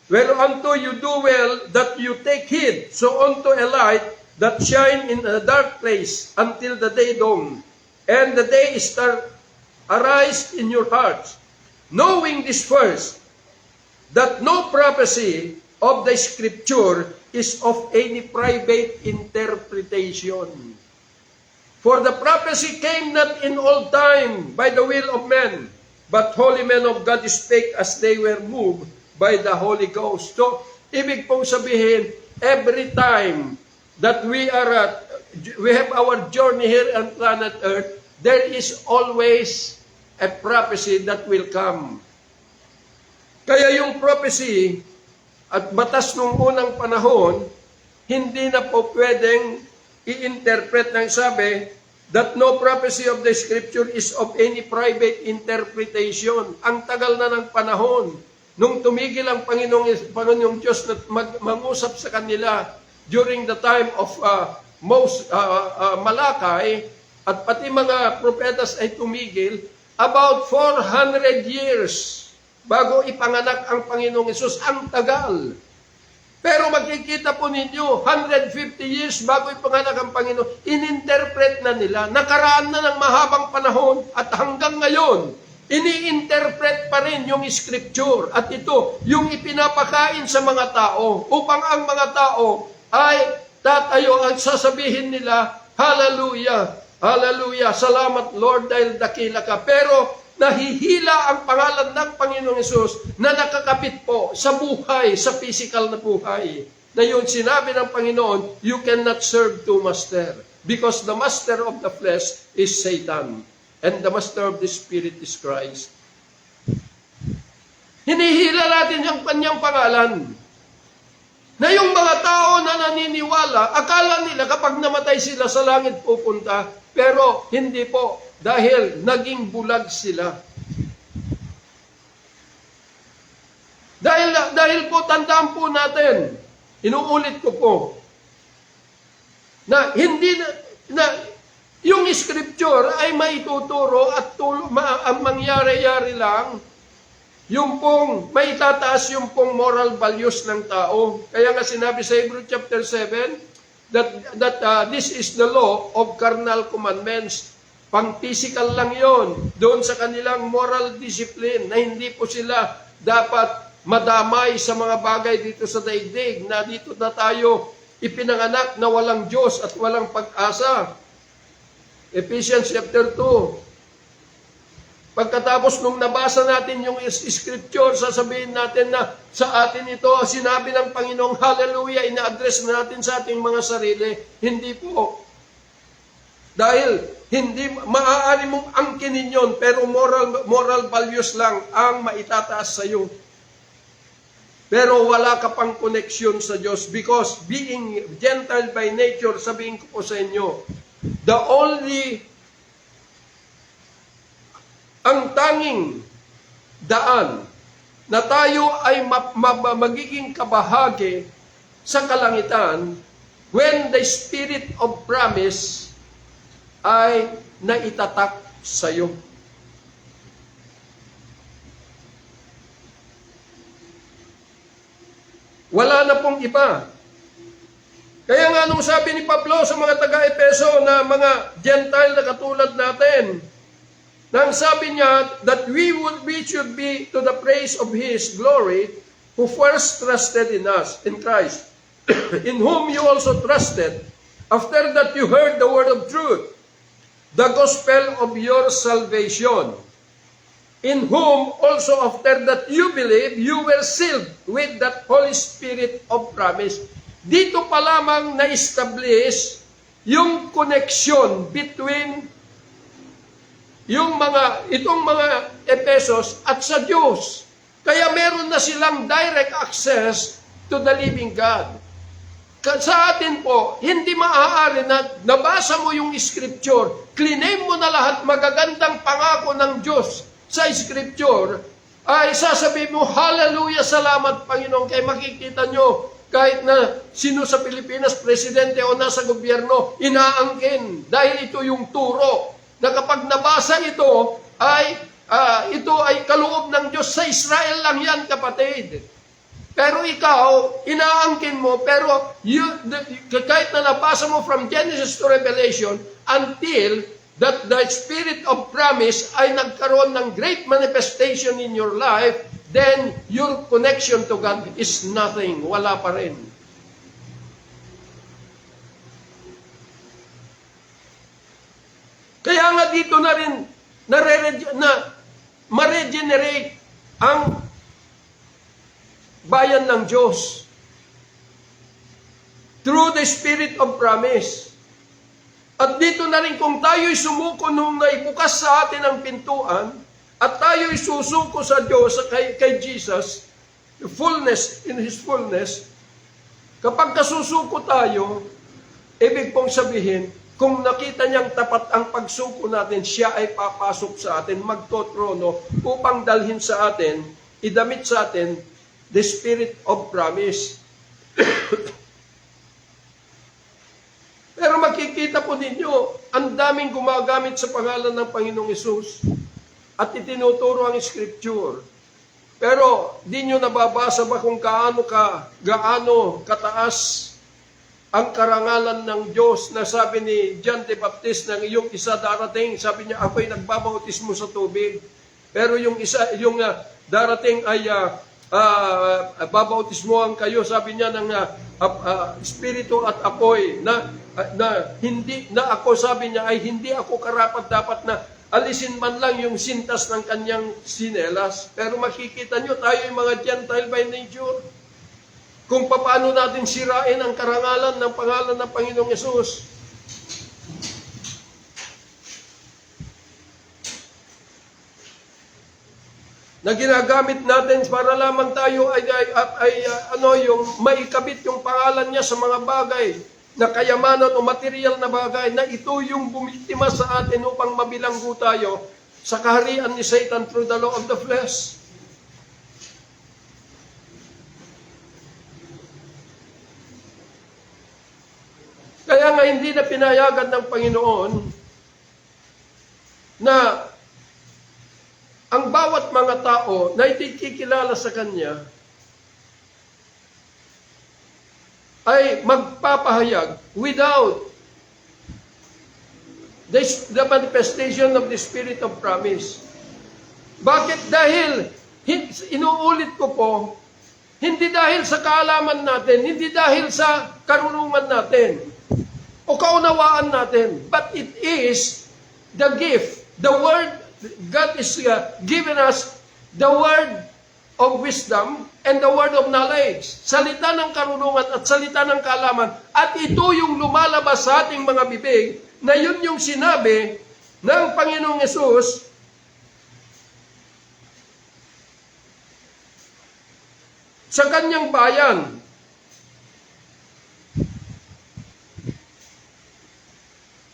[SPEAKER 2] whereunto you do well that you take heed, so unto a light that shine in a dark place until the day dawn, and the day star arise in your hearts, knowing this first, that no prophecy of the Scripture is of any private interpretation. For the prophecy came not in old time by the will of men, but holy men of God spake as they were moved by the Holy Ghost. So, ibig pong sabihin, every time that we have our journey here on planet Earth, there is always a prophecy that will come. Kaya yung prophecy at batas nung unang panahon, hindi na po pwedeng i-interpret ng sabi that no prophecy of the Scripture is of any private interpretation. Ang tagal na ng panahon. Nung tumigil ang Panginoong Diyos na mangusap sa kanila during the time of Malakay, at pati mga propetas ay tumigil, about 400 years bago ipanganak ang Panginoong Hesus. Ang tagal. Pero makikita po ninyo, 150 years bago ipanganak ang Panginoon, ininterpret na nila. Nakaraan na ng mahabang panahon at hanggang ngayon, ini-interpret pa rin yung scripture. At ito, yung ipinapakain sa mga tao upang ang mga tao ay tatayo at sasabihin nila, Hallelujah, Hallelujah, salamat Lord dahil dakila ka. Pero nahihila ang pangalan ng Panginoong Hesus na nakakapit po sa buhay, sa physical na buhay. Na yun, sinabi ng Panginoon, you cannot serve two master because the master of the flesh is Satan and the master of the spirit is Christ. Hinihila natin ang kanyang pangalan. Na yung mga tao na naniniwala, akala nila kapag namatay sila sa langit pupunta, pero hindi po. Dahil naging bulag sila. Dahil po, tandaan po natin, inuulit ko po, na hindi na yung scripture ay maituturo at ang mangyari-yari lang, yung pong maitataas yung pong moral values ng tao. Kaya nga sinabi sa Hebrews chapter 7, that this is the law of carnal commandments. Pang-physical lang yon, doon sa kanilang moral discipline, na hindi po sila dapat madamay sa mga bagay dito sa daigdig, na dito na tayo ipinanganak na walang Diyos at walang pag-asa. Ephesians chapter 2. Pagkatapos nung nabasa natin yung scripture, sasabihin natin na sa atin ito, sinabi ng Panginoong Hallelujah, ina-address natin sa ating mga sarili. Hindi po. Dahil hindi maaari mong angkinin yon, pero moral values lang ang maitataas sa iyo. Pero wala ka pang koneksyon sa Diyos because being Gentile by nature, sabihin ko po sa inyo, ang tanging daan na tayo ay magiging kabahagi sa kalangitan when the Spirit of promise ay naitatak sa iyo. Wala na pong iba. Kaya nga nung sabi ni Pablo sa mga taga-Epeso na mga Gentile na katulad natin, nang sabi niya that we should be to the praise of His glory who first trusted in us, in Christ, in whom you also trusted, after that you heard the word of truth, the gospel of your salvation, in whom also after that you believe, you were sealed with that Holy Spirit of promise. Dito pa lamang na-establish yung connection between itong mga Epesos at sa Diyos. Kaya meron na silang direct access to the living God. Sa atin po, hindi maaari na nabasa mo yung scripture, claim mo na lahat magagandang pangako ng Diyos sa scripture, ay sasabihin mo, Hallelujah, salamat Panginoon. Kaya makikita nyo, kahit na sino sa Pilipinas, presidente o nasa gobyerno, inaangkin. Dahil ito yung turo, na kapag nabasa ito ay kaloob ng Diyos. Sa Israel lang yan, kapatid. Pero ikaw, inaangkin mo, pero kahit na nabasa mo from Genesis to Revelation, until that the Spirit of promise ay nagkaroon ng great manifestation in your life, then your connection to God is nothing. Wala pa rin. Kaya nga dito na rin ma-regenerate ang bayan ng Diyos through the Spirit of promise. At dito na rin kung tayo'y sumuko nung naibukas sa atin ang pintuan at tayo'y susuko sa Diyos, kay Jesus, in His fullness, kapag kasusuko tayo, ibig pong sabihin, kung nakita niyang tapat ang pagsuko natin, siya ay papasok sa atin, magtotrono upang dalhin sa atin, idamit sa atin, the Spirit of promise. Pero makikita makikita po ninyo, ang daming gumagamit sa pangalan ng Panginoong Hesus at itinuturo ang Scripture. Pero di nyo nababasa ba kung gaano kataas ang karangalan ng Diyos na sabi ni John the Baptist ng iyong isa darating, sabi niya, ako'y nagbabautismo sa tubig. Pero yung darating ay babautismohan kayo, sabi niya ng Espiritu at apoy na hindi na ako, sabi niya, ay hindi ako karapat dapat na alisin man lang yung sintas ng kanyang sinelas. Pero makikita nyo, tayo yung mga Gentile by nature. Kung paano natin sirain ang karangalan ng pangalan ng Panginoong Hesus. Na ginagamit natin para lamang tayo yung maikabit yung pangalan niya sa mga bagay na kayamanan o material na bagay, na ito yung bumiktima sa atin upang mabilanggo tayo sa kaharian ni Satan through the law of the flesh. Kaya nga hindi na pinayagan ng Panginoon na ang bawat mga tao na ikikilala sa Kanya ay magpapahayag without the manifestation of the Spirit of promise. Bakit? Dahil, inuulit ko po, hindi dahil sa kaalaman natin, hindi dahil sa karunungan natin, o kaunawaan natin, but it is the gift, the word. God is given us the word of wisdom and the word of knowledge. Salita ng karunungan at salita ng kaalaman. At ito yung lumalabas sa ating mga bibig, na yun yung sinabi ng Panginoong Hesus sa kanyang bayan.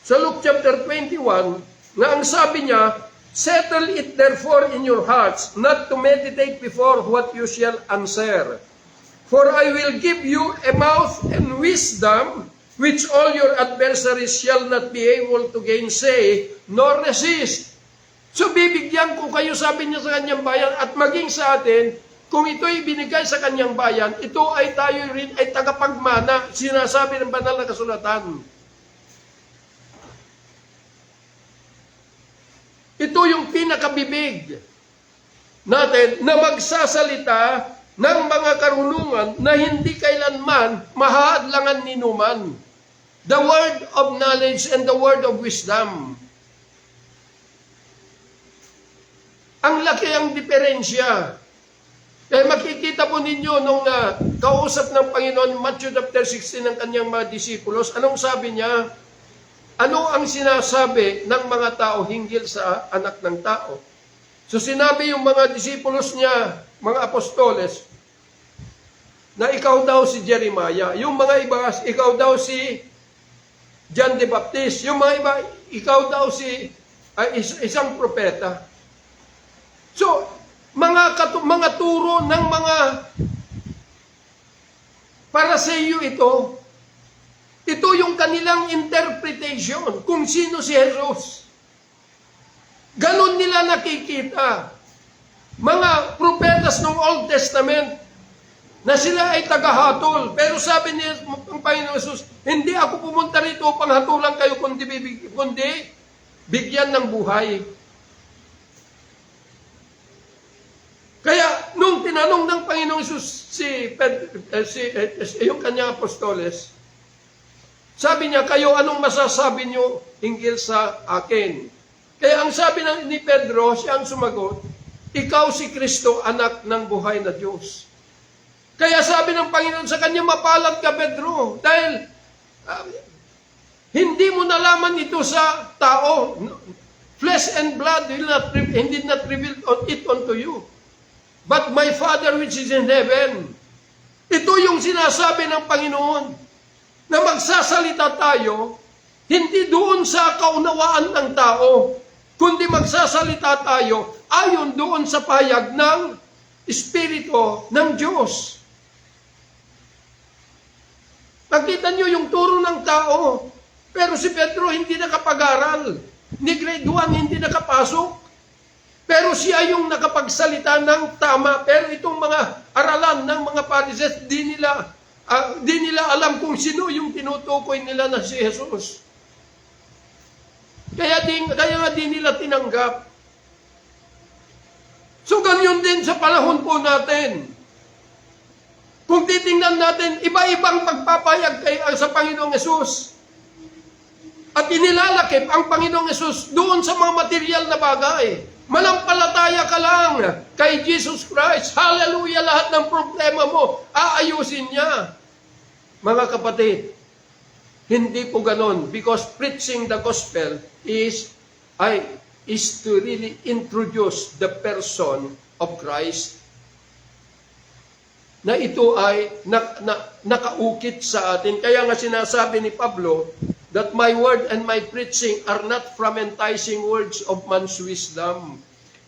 [SPEAKER 2] Sa Luke chapter 21, na ang sabi niya, settle it therefore in your hearts, not to meditate before what you shall answer. For I will give you a mouth and wisdom, which all your adversaries shall not be able to gainsay, nor resist. So bibigyan ko kayo, sabi niya sa kanyang bayan, at maging sa atin, kung ito'y binigay sa kanyang bayan, ito ay tayo rin ay tagapagmana, sinasabi ng banal na kasulatan. Ito yung pinakabibig natin na magsasalita ng mga karunungan na hindi kailanman mahadlangan ni numan. The word of knowledge and the word of wisdom. Ang laki ang diferensya. Kaya makikita po ninyo nung kausap ng Panginoon, Matthew chapter 16 ng kanyang mga disipulos, anong sabi niya? Ano ang sinasabi ng mga tao hinggil sa anak ng tao? So sinabi yung mga disipulos niya, mga apostoles, na ikaw daw si Jeremiah. Yung mga iba, ikaw daw si John the Baptist. Yung mga iba, ikaw daw si isang propeta. So, mga turo ng mga Pariseo ito. Ito yung kanilang interpretation kung sino si Jesus. Ganon nila nakikita. Mga propetas ng Old Testament na sila ay tagahatol. Pero sabi niya ng Panginoon Jesus, hindi ako pumunta rito upang hatulan kayo kundi bigyan ng buhay. Kaya nung tinanong ng Panginoon Jesus yung kanyang apostoles, sabi niya, kayo anong masasabi niyo hinggil sa akin? Kaya ang sabi ni Pedro, siya ang sumagot, ikaw si Kristo, anak ng buhay na Diyos. Kaya sabi ng Panginoon sa kanya, mapalad ka Pedro, dahil hindi mo nalaman ito sa tao. Flesh and blood did not reveal it unto you. But my Father which is in heaven. Ito yung sinasabi ng Panginoon. Na magsasalita tayo, hindi doon sa kaunawaan ng tao, kundi magsasalita tayo ayon doon sa pahayag ng Espiritu ng Diyos. Nakita nyo yung turo ng tao. Pero si Pedro hindi nakapag-aral. Ni grade 1 hindi nakapasok. Pero siya yung nakapagsalita ng tama. Pero itong mga aralan ng mga Pharisees, di nila alam kung sino yung tinutukoy nila na si Jesus. Kaya nga di nila tinanggap. So ganyan din sa panahon po natin. Kung titingnan natin, iba-ibang pagpapayag sa Panginoong Yesus. At inilalakip ang Panginoong Yesus doon sa mga material na bagay. Malampalataya ka lang kay Jesus Christ. Hallelujah! Lahat ng problema mo, aayusin niya. Mga kapatid, hindi po ganon. Because preaching the gospel is to really introduce the person of Christ. Na ito ay nakaukit sa atin. Kaya nga sinasabi ni Pablo, that my word and my preaching are not from enticing words of man's wisdom.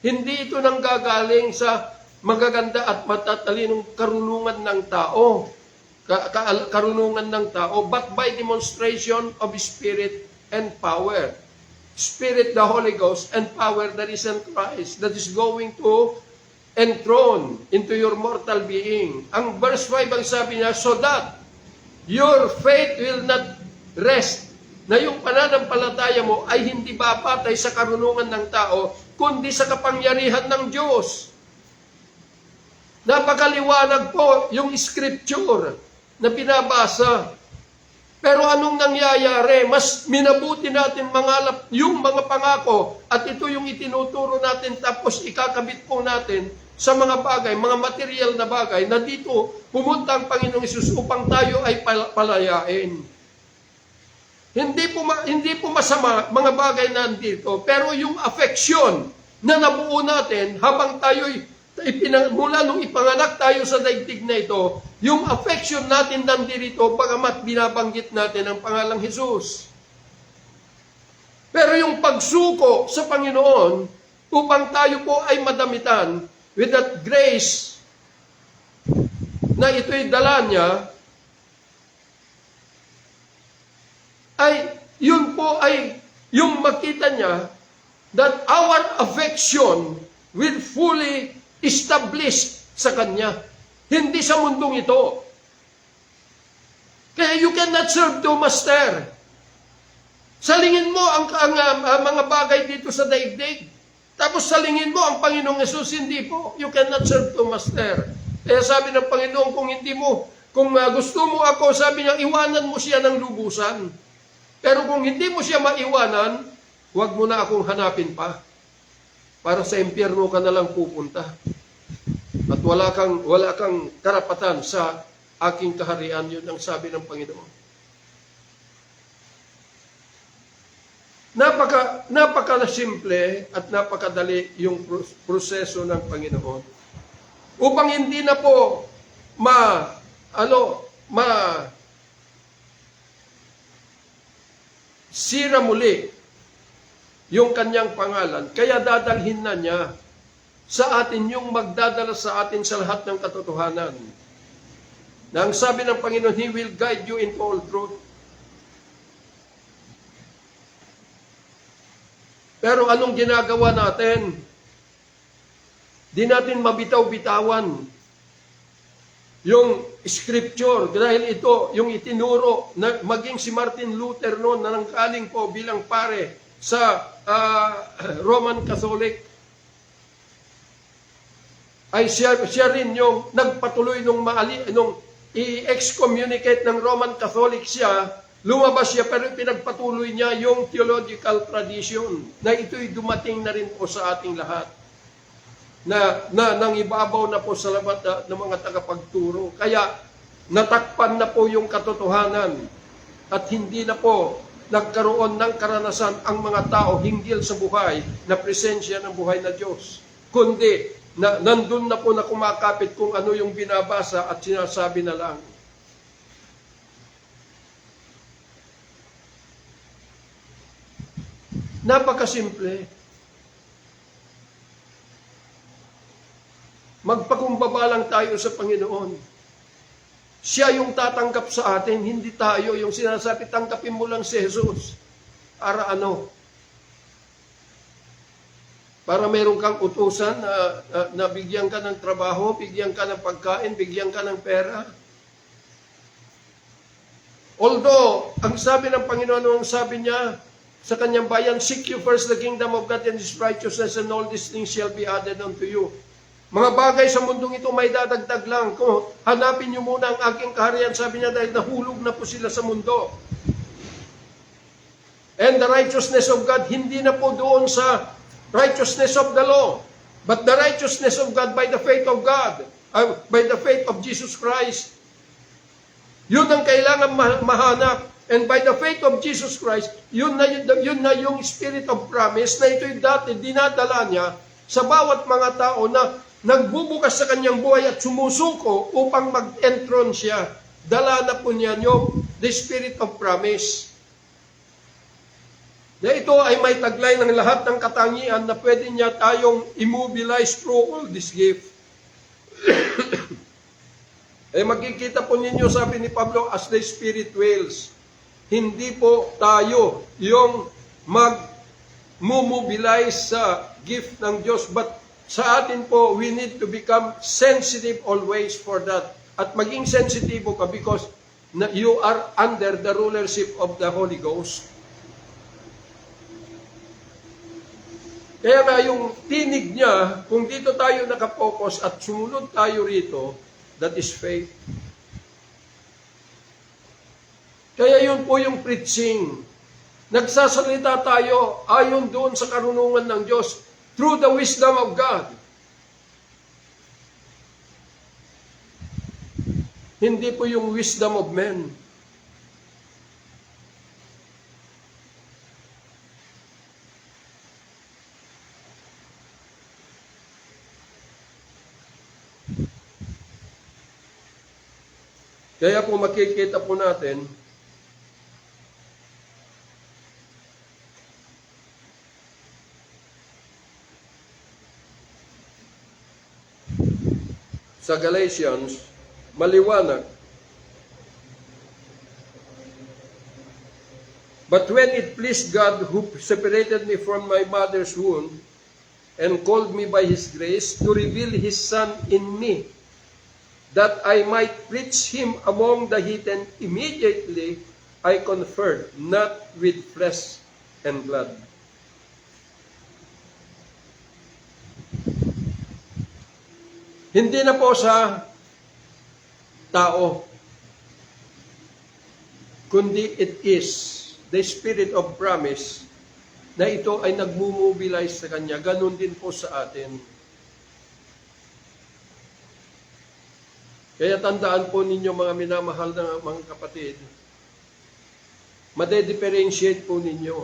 [SPEAKER 2] Hindi ito nanggagaling sa magaganda at matatalinong karunungan ng tao. Karunungan ng tao, but by demonstration of Spirit and power. Spirit, the Holy Ghost, and power, the risen Christ, that is going to enthrone into your mortal being. Ang verse 5, ang sabi niya, so that your faith will not rest, na yung pananampalataya mo ay hindi babapatay sa karunungan ng tao, kundi sa kapangyarihan ng Diyos. Napakaliwanag po yung scripture na binabasa. Pero anong nangyayari? Mas minabuti natin mangalap yung mga pangako at ito yung itinuturo natin tapos ikakabit po natin sa mga bagay, mga material na bagay na dito pumunta ang Panginoong Hesus upang tayo ay palayain. Hindi po masama mga bagay na nandito, pero yung affection na nabuo natin habang tayo'y mula nung ipanganak tayo sa daigdig na ito, yung affection natin nandito bagamat binabanggit natin ang pangalang Jesus. Pero yung pagsuko sa Panginoon upang tayo po ay madamitan with that grace na ito'y dala niya, ay yun po ay yung makita niya that our affection will fully establish sa Kanya. Hindi sa mundong ito. Kaya you cannot serve two master. Salingin mo ang mga bagay dito sa daigdig. Tapos salingin mo ang Panginoong Yesus, hindi po. You cannot serve two master. Kaya sabi ng Panginoon, kung gusto mo ako, sabi niya, iwanan mo siya ng lubusan. Pero kung hindi mo siya maiwanan, huwag mo na akong hanapin pa. Para sa impyerno ka na lang pupunta. At wala kang karapatan sa aking kaharian. Yun ang sabi ng Panginoon. Napaka simple at napakadali yung proseso ng Panginoon. Upang hindi na po sira muli yung kanyang pangalan, kaya dadalhin na niya sa atin yung magdadala sa atin sa lahat ng katotohanan. Na ang sabi ng Panginoon, He will guide you into all truth. Pero anong ginagawa natin? Di natin mabitaw-bitawan yung scripture, dahil ito, yung itinuro, na maging si Martin Luther noon, na nanggaling po bilang pare sa Roman Catholic, ay siya rin yung nagpatuloy nung i-excommunicate ng Roman Catholic siya, lumabas siya, pero pinagpatuloy niya yung theological tradition, na ito'y dumating na rin po sa ating lahat. Na nang ibabaw na po sa labat ng mga tagapagturo. Kaya natakpan na po yung katotohanan at hindi na po nagkaroon ng karanasan ang mga tao hinggil sa buhay na presensya ng buhay na Diyos. Kundi nandun na po na kumakapit kung ano yung binabasa at sinasabi na lang. Napakasimple. Magpakumbaba lang tayo sa Panginoon. Siya yung tatanggap sa atin, hindi tayo. Yung sinasabi, tanggapin mo lang si Jesus. Para ano? Para meron kang utusan na bigyan ka ng trabaho, bigyan ka ng pagkain, bigyan ka ng pera. Although, ang sabi ng Panginoon, ang sabi niya sa kanyang bayan, seek you first the kingdom of God and His righteousness, and all these things shall be added unto you. Mga bagay sa mundong ito may dadagdag lang. Kung hanapin niyo muna ang aking kaharian, sabi niya, dahil nahulog na po sila sa mundo. And the righteousness of God, hindi na po doon sa righteousness of the law, but the righteousness of God by the faith of God, by the faith of Jesus Christ. Yun ang kailangan mahanap. And by the faith of Jesus Christ, yun na yung spirit of promise na ito'y dati dinadala niya sa bawat mga tao na nagbubukas sa kanyang buhay at sumusuko upang mag-entron siya. Dala na po niya yung the spirit of promise. Na ito ay may taglay ng lahat ng katangian na pwede niya tayong immobilize through all this gift. Eh makikita po ninyo, sabi ni Pablo, as the Spirit wills. Hindi po tayo yung mag-mobilize sa gift ng Diyos, but sa atin po, we need to become sensitive always for that. At maging sensitibo ka because you are under the rulership of the Holy Ghost. Kaya nga yung tinig niya, kung dito tayo nakapokus at sumunod tayo rito, that is faith. Kaya yun po yung preaching. Nagsasalita tayo ayon doon sa karunungan ng Diyos through the wisdom of God. Hindi po yung wisdom of men. Kaya po makikita po natin sa Galatians, maliwanag. But when it pleased God who separated me from my mother's womb and called me by His grace to reveal His Son in me, that I might preach Him among the heathen, immediately I conferred, not with flesh and blood. Hindi na po sa tao, kundi it is the spirit of promise na ito ay nagmumobilize sa Kanya. Ganun din po sa atin. Kaya tandaan po ninyo mga minamahal na mga kapatid, made-differentiate po ninyo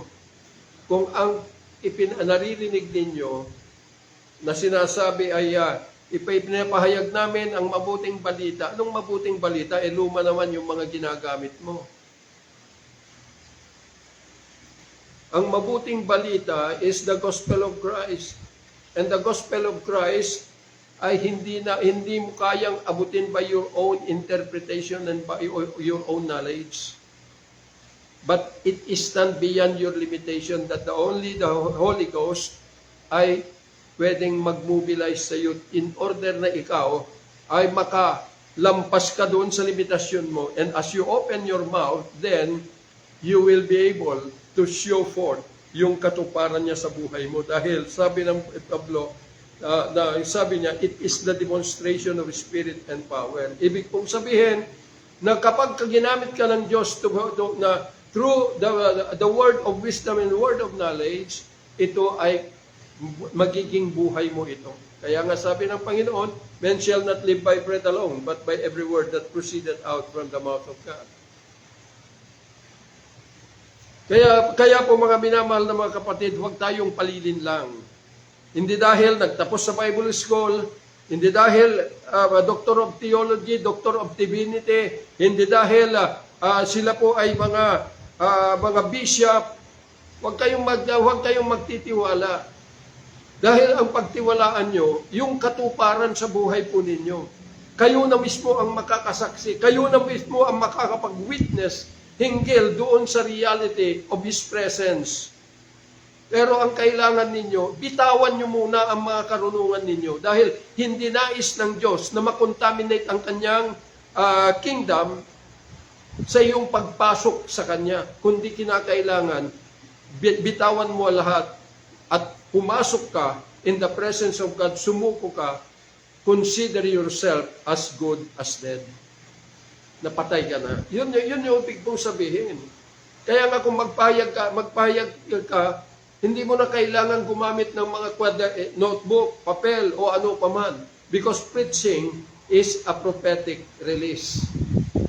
[SPEAKER 2] kung ang naririnig ninyo na sinasabi ay ipinapahayag namin ang mabuting balita. Anong mabuting balita? Luma naman yung mga ginagamit mo. Ang mabuting balita is the gospel of Christ. And the gospel of Christ ay hindi mo kayang abutin by your own interpretation and by your own knowledge. But it is stand beyond your limitation that the Holy Ghost ay pwedeng mag-mobilize sa iyo in order na ikaw ay makalampas ka doon sa limitasyon mo. And as you open your mouth, then you will be able to show forth yung katuparan niya sa buhay mo. Dahil sabi ng Pablo, sabi niya, it is the demonstration of spirit and power. Ibig pong sabihin na kapag ginamit ka ng Diyos na through the word of wisdom and word of knowledge, ito ay magiging buhay mo ito. Kaya nga sabi ng Panginoon, men shall not live by bread alone, but by every word that proceeded out from the mouth of God. Kaya po mga minamahal na mga kapatid, huwag tayong palilin lang. Hindi dahil nagtapos sa Bible School, hindi dahil Doctor of Theology, Doctor of Divinity, hindi dahil sila po ay mga bishop, huwag kayong magtitiwala. Dahil ang pagtiwalaan nyo, yung katuparan sa buhay po ninyo. Kayo na mismo ang makakasaksi. Kayo na mismo ang makakapag-witness hinggil doon sa reality of His presence. Pero ang kailangan ninyo, bitawan nyo muna ang mga karunungan ninyo dahil hindi nais ng Diyos na makontaminate ang kanyang kingdom sa iyong pagpasok sa Kanya. Kundi kinakailangan, bitawan mo lahat at pumasok ka in the presence of God, sumuko ka, consider yourself as good as dead. Napatay ka na. Yun yung ibig kong sabihin. Kaya nga kung magpahayag ka, hindi mo na kailangan gumamit ng mga notebook, papel, o ano paman. Because preaching is a prophetic release.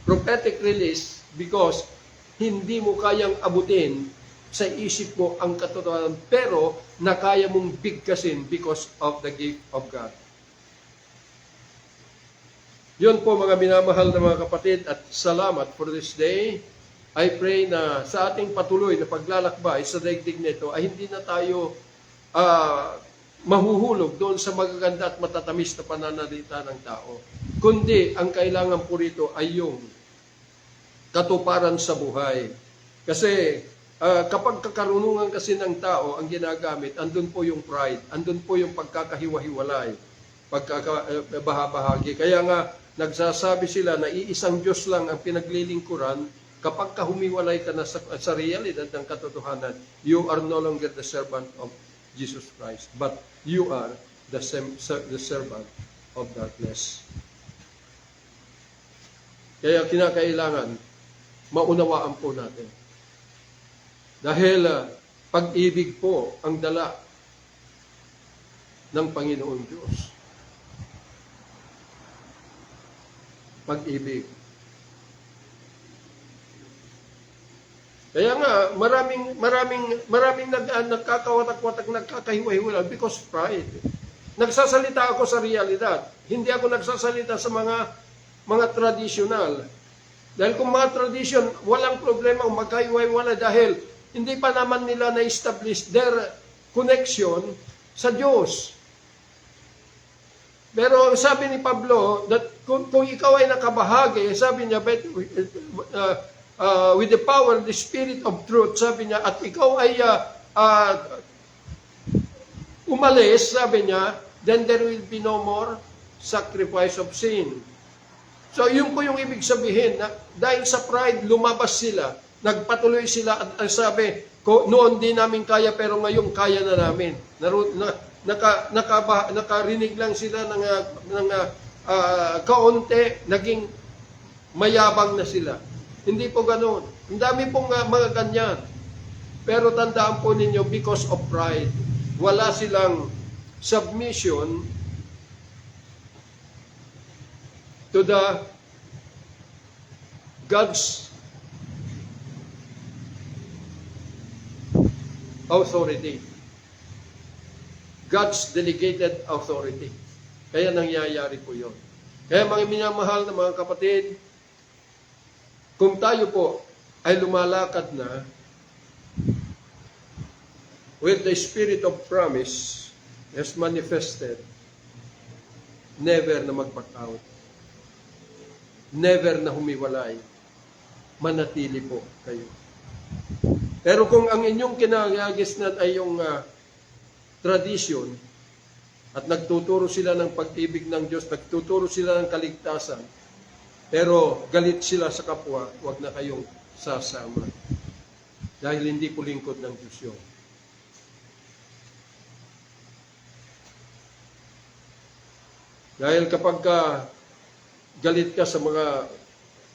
[SPEAKER 2] Prophetic release because hindi mo kayang abutin sa isip mo ang katotohanan, pero na kaya mong bigkasin because of the gift of God. Yun po mga minamahal na mga kapatid, at salamat for this day. I pray na sa ating patuloy na paglalakbay sa daigdig nito ay hindi na tayo mahuhulog doon sa magaganda at matatamis na pananalita ng tao. Kundi ang kailangan po rito ay yung katuparan sa buhay. Kasi kapag kakarunungan kasi ng tao ang ginagamit, andun po yung pride, andun po yung pagkakahiwa-hiwalay, pagkakabahagi. Kaya nga, nagsasabi sila na iisang Diyos lang ang pinaglilingkuran. Kapag humiwalay ka na sa realidad ng katotohanan, you are no longer the servant of Jesus Christ, but you are the servant of darkness. Kaya kinakailangan, maunawaan po natin. Dahil pag-ibig po ang dala ng Panginoon Diyos. Pag-ibig. Kaya nga, maraming nagkakawatak-watak, nagkakahiwa-hiwala because pride. Nagsasalita ako sa realidad. Hindi ako nagsasalita sa mga tradisyonal. Dahil kung mga tradisyon, walang problema kung magkahiwa-hiwala dahil hindi pa naman nila na-establish their connection sa Diyos. Pero sabi ni Pablo, that kung ikaw ay nakabahagi, sabi niya, with the power, the Spirit of truth, sabi niya, at ikaw ay umalis, sabi niya, then there will be no more sacrifice of sin. So, yun po yung ibig sabihin, na dahil sa pride, lumabas sila, nagpatuloy sila, at sabi, noon di namin kaya, pero ngayon kaya na namin. Nakarinig lang sila ng kaunti, naging mayabang na sila. Hindi po ganoon. Ang dami pong mga ganyan. Pero tandaan po ninyo, because of pride, wala silang submission to the God's authority. God's delegated authority. Kaya nangyayari po yun. Kaya mga minamahal na mga kapatid, kung tayo po ay lumalakad na with the spirit of promise has manifested, never na mag-back out, never na humiwalay, manatili po kayo. Pero kung ang inyong kinagagisnan ay yung tradisyon at nagtuturo sila ng pag-ibig ng Diyos, nagtuturo sila ng kaligtasan, pero galit sila sa kapwa, huwag na kayong sasama. Dahil hindi po lingkod ng Diyos yun. Dahil kapag galit ka sa mga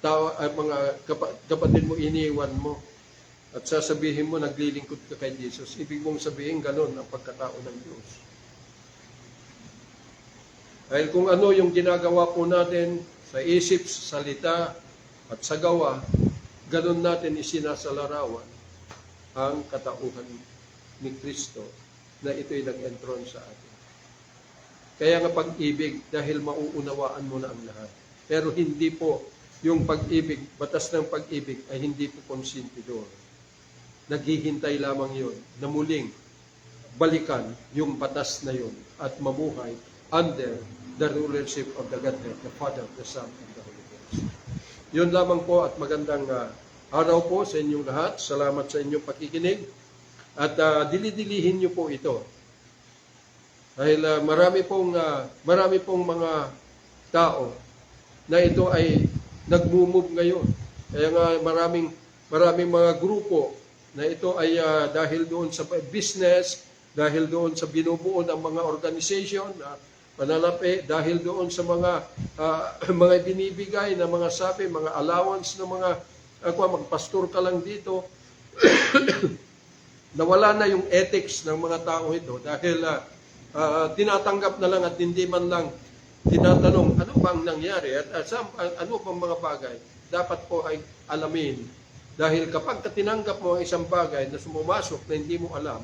[SPEAKER 2] tao, mga kapatid mo, iniwan mo, at sasabihin mo, naglilingkod ka kay Jesus, ibig mong sabihin, ganun ang pagkatao ng Diyos. Dahil kung ano yung ginagawa po natin, sa isip, sa salita, at sa gawa, ganun natin isinasalarawan ang katauhan ni Kristo na ito'y nag-entron sa atin. Kaya nga pag-ibig, dahil mauunawaan mo na ang lahat. Pero hindi po yung pag-ibig, batas ng pag-ibig ay hindi po konsentidor. Naghihintay lamang yun na muling balikan yung batas na yun at mamuhay under the rulership of the Godhead, the Father, the Son, and the Holy Ghost. Yun lamang po at magandang araw po sa inyong lahat. Salamat sa inyong pakikinig. At dilidilihin niyo po ito. Dahil marami pong mga tao na ito ay nag-move ngayon. Kaya nga maraming mga grupo na ito ay dahil doon sa business, dahil doon sa binubuo ng mga organization, pananapi, dahil doon sa mga binibigay na mga mga allowance ng mga magpastor ka lang dito, nawala na yung ethics ng mga tao ito dahil tinatanggap na lang at hindi man lang tinatanong ano bang nangyari at ano bang mga bagay dapat po ay alamin. Dahil kapag tinanggap mo ang isang bagay na sumumasok na hindi mo alam,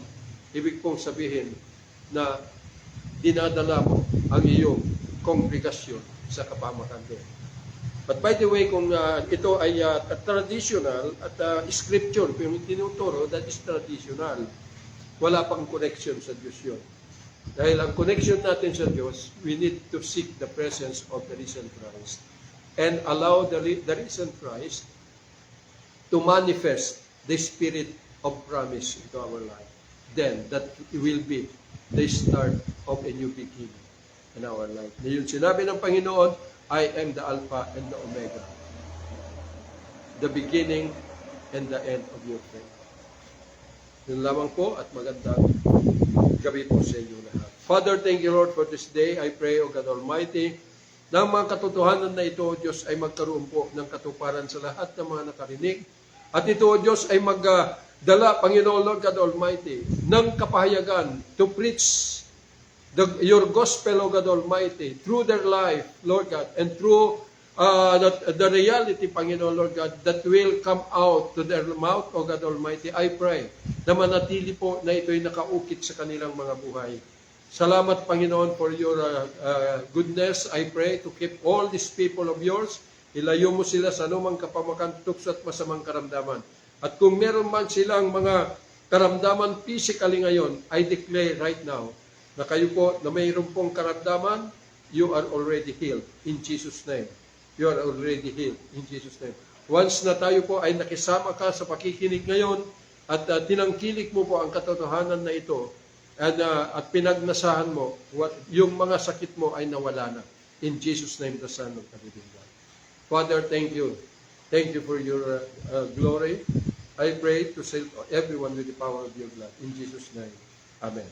[SPEAKER 2] ibig pong sabihin na dinadala mo ang iyong kongregasyon sa kapamakan doon. But by the way, kung ito ay traditional at scripture, kung tinuturo, that is traditional. Wala pang connection sa Diyos yun. Dahil ang connection natin sa Diyos, we need to seek the presence of the risen Christ and allow the risen Christ to manifest the spirit of promise into our life. Then, that will be the start of a new beginning in our life. Na yun sinabi ng Panginoon, I am the Alpha and the Omega, the beginning and the end of your faith. Yun lamang po at magandang gabi po sa inyo lahat. Father, thank you Lord for this day. I pray, O God Almighty, na ang mga katotohanan na ito, O Diyos, ay magkaroon po ng katuparan sa lahat ng mga nakarinig. At ito, O Diyos, ay magdala, Panginoon Lord God Almighty, ng kapahayagan to preach your gospel, O God Almighty, through their life, Lord God, and through the reality, Panginoon Lord God, that will come out to their mouth, O God Almighty. I pray na manatili po na ito'y nakaukit sa kanilang mga buhay. Salamat, Panginoon, for your goodness. I pray to keep all these people of yours. Ilayo mo sila sa anumang kapamakan, tukso at masamang karamdaman. At kung meron man silang mga karamdaman physically ngayon, I declare right now na kayo po na mayroon pong karamdaman, you are already healed in Jesus' name. You are already healed in Jesus' name. Once na tayo po ay nakisama ka sa pakikinig ngayon at tinangkilik mo po ang katotohanan na ito at pinagnasahan mo, yung mga sakit mo ay nawala na. In Jesus' name, the Son of the living God. Father, thank you. Thank you for your glory. I pray to save everyone with the power of your blood. In Jesus' name, Amen.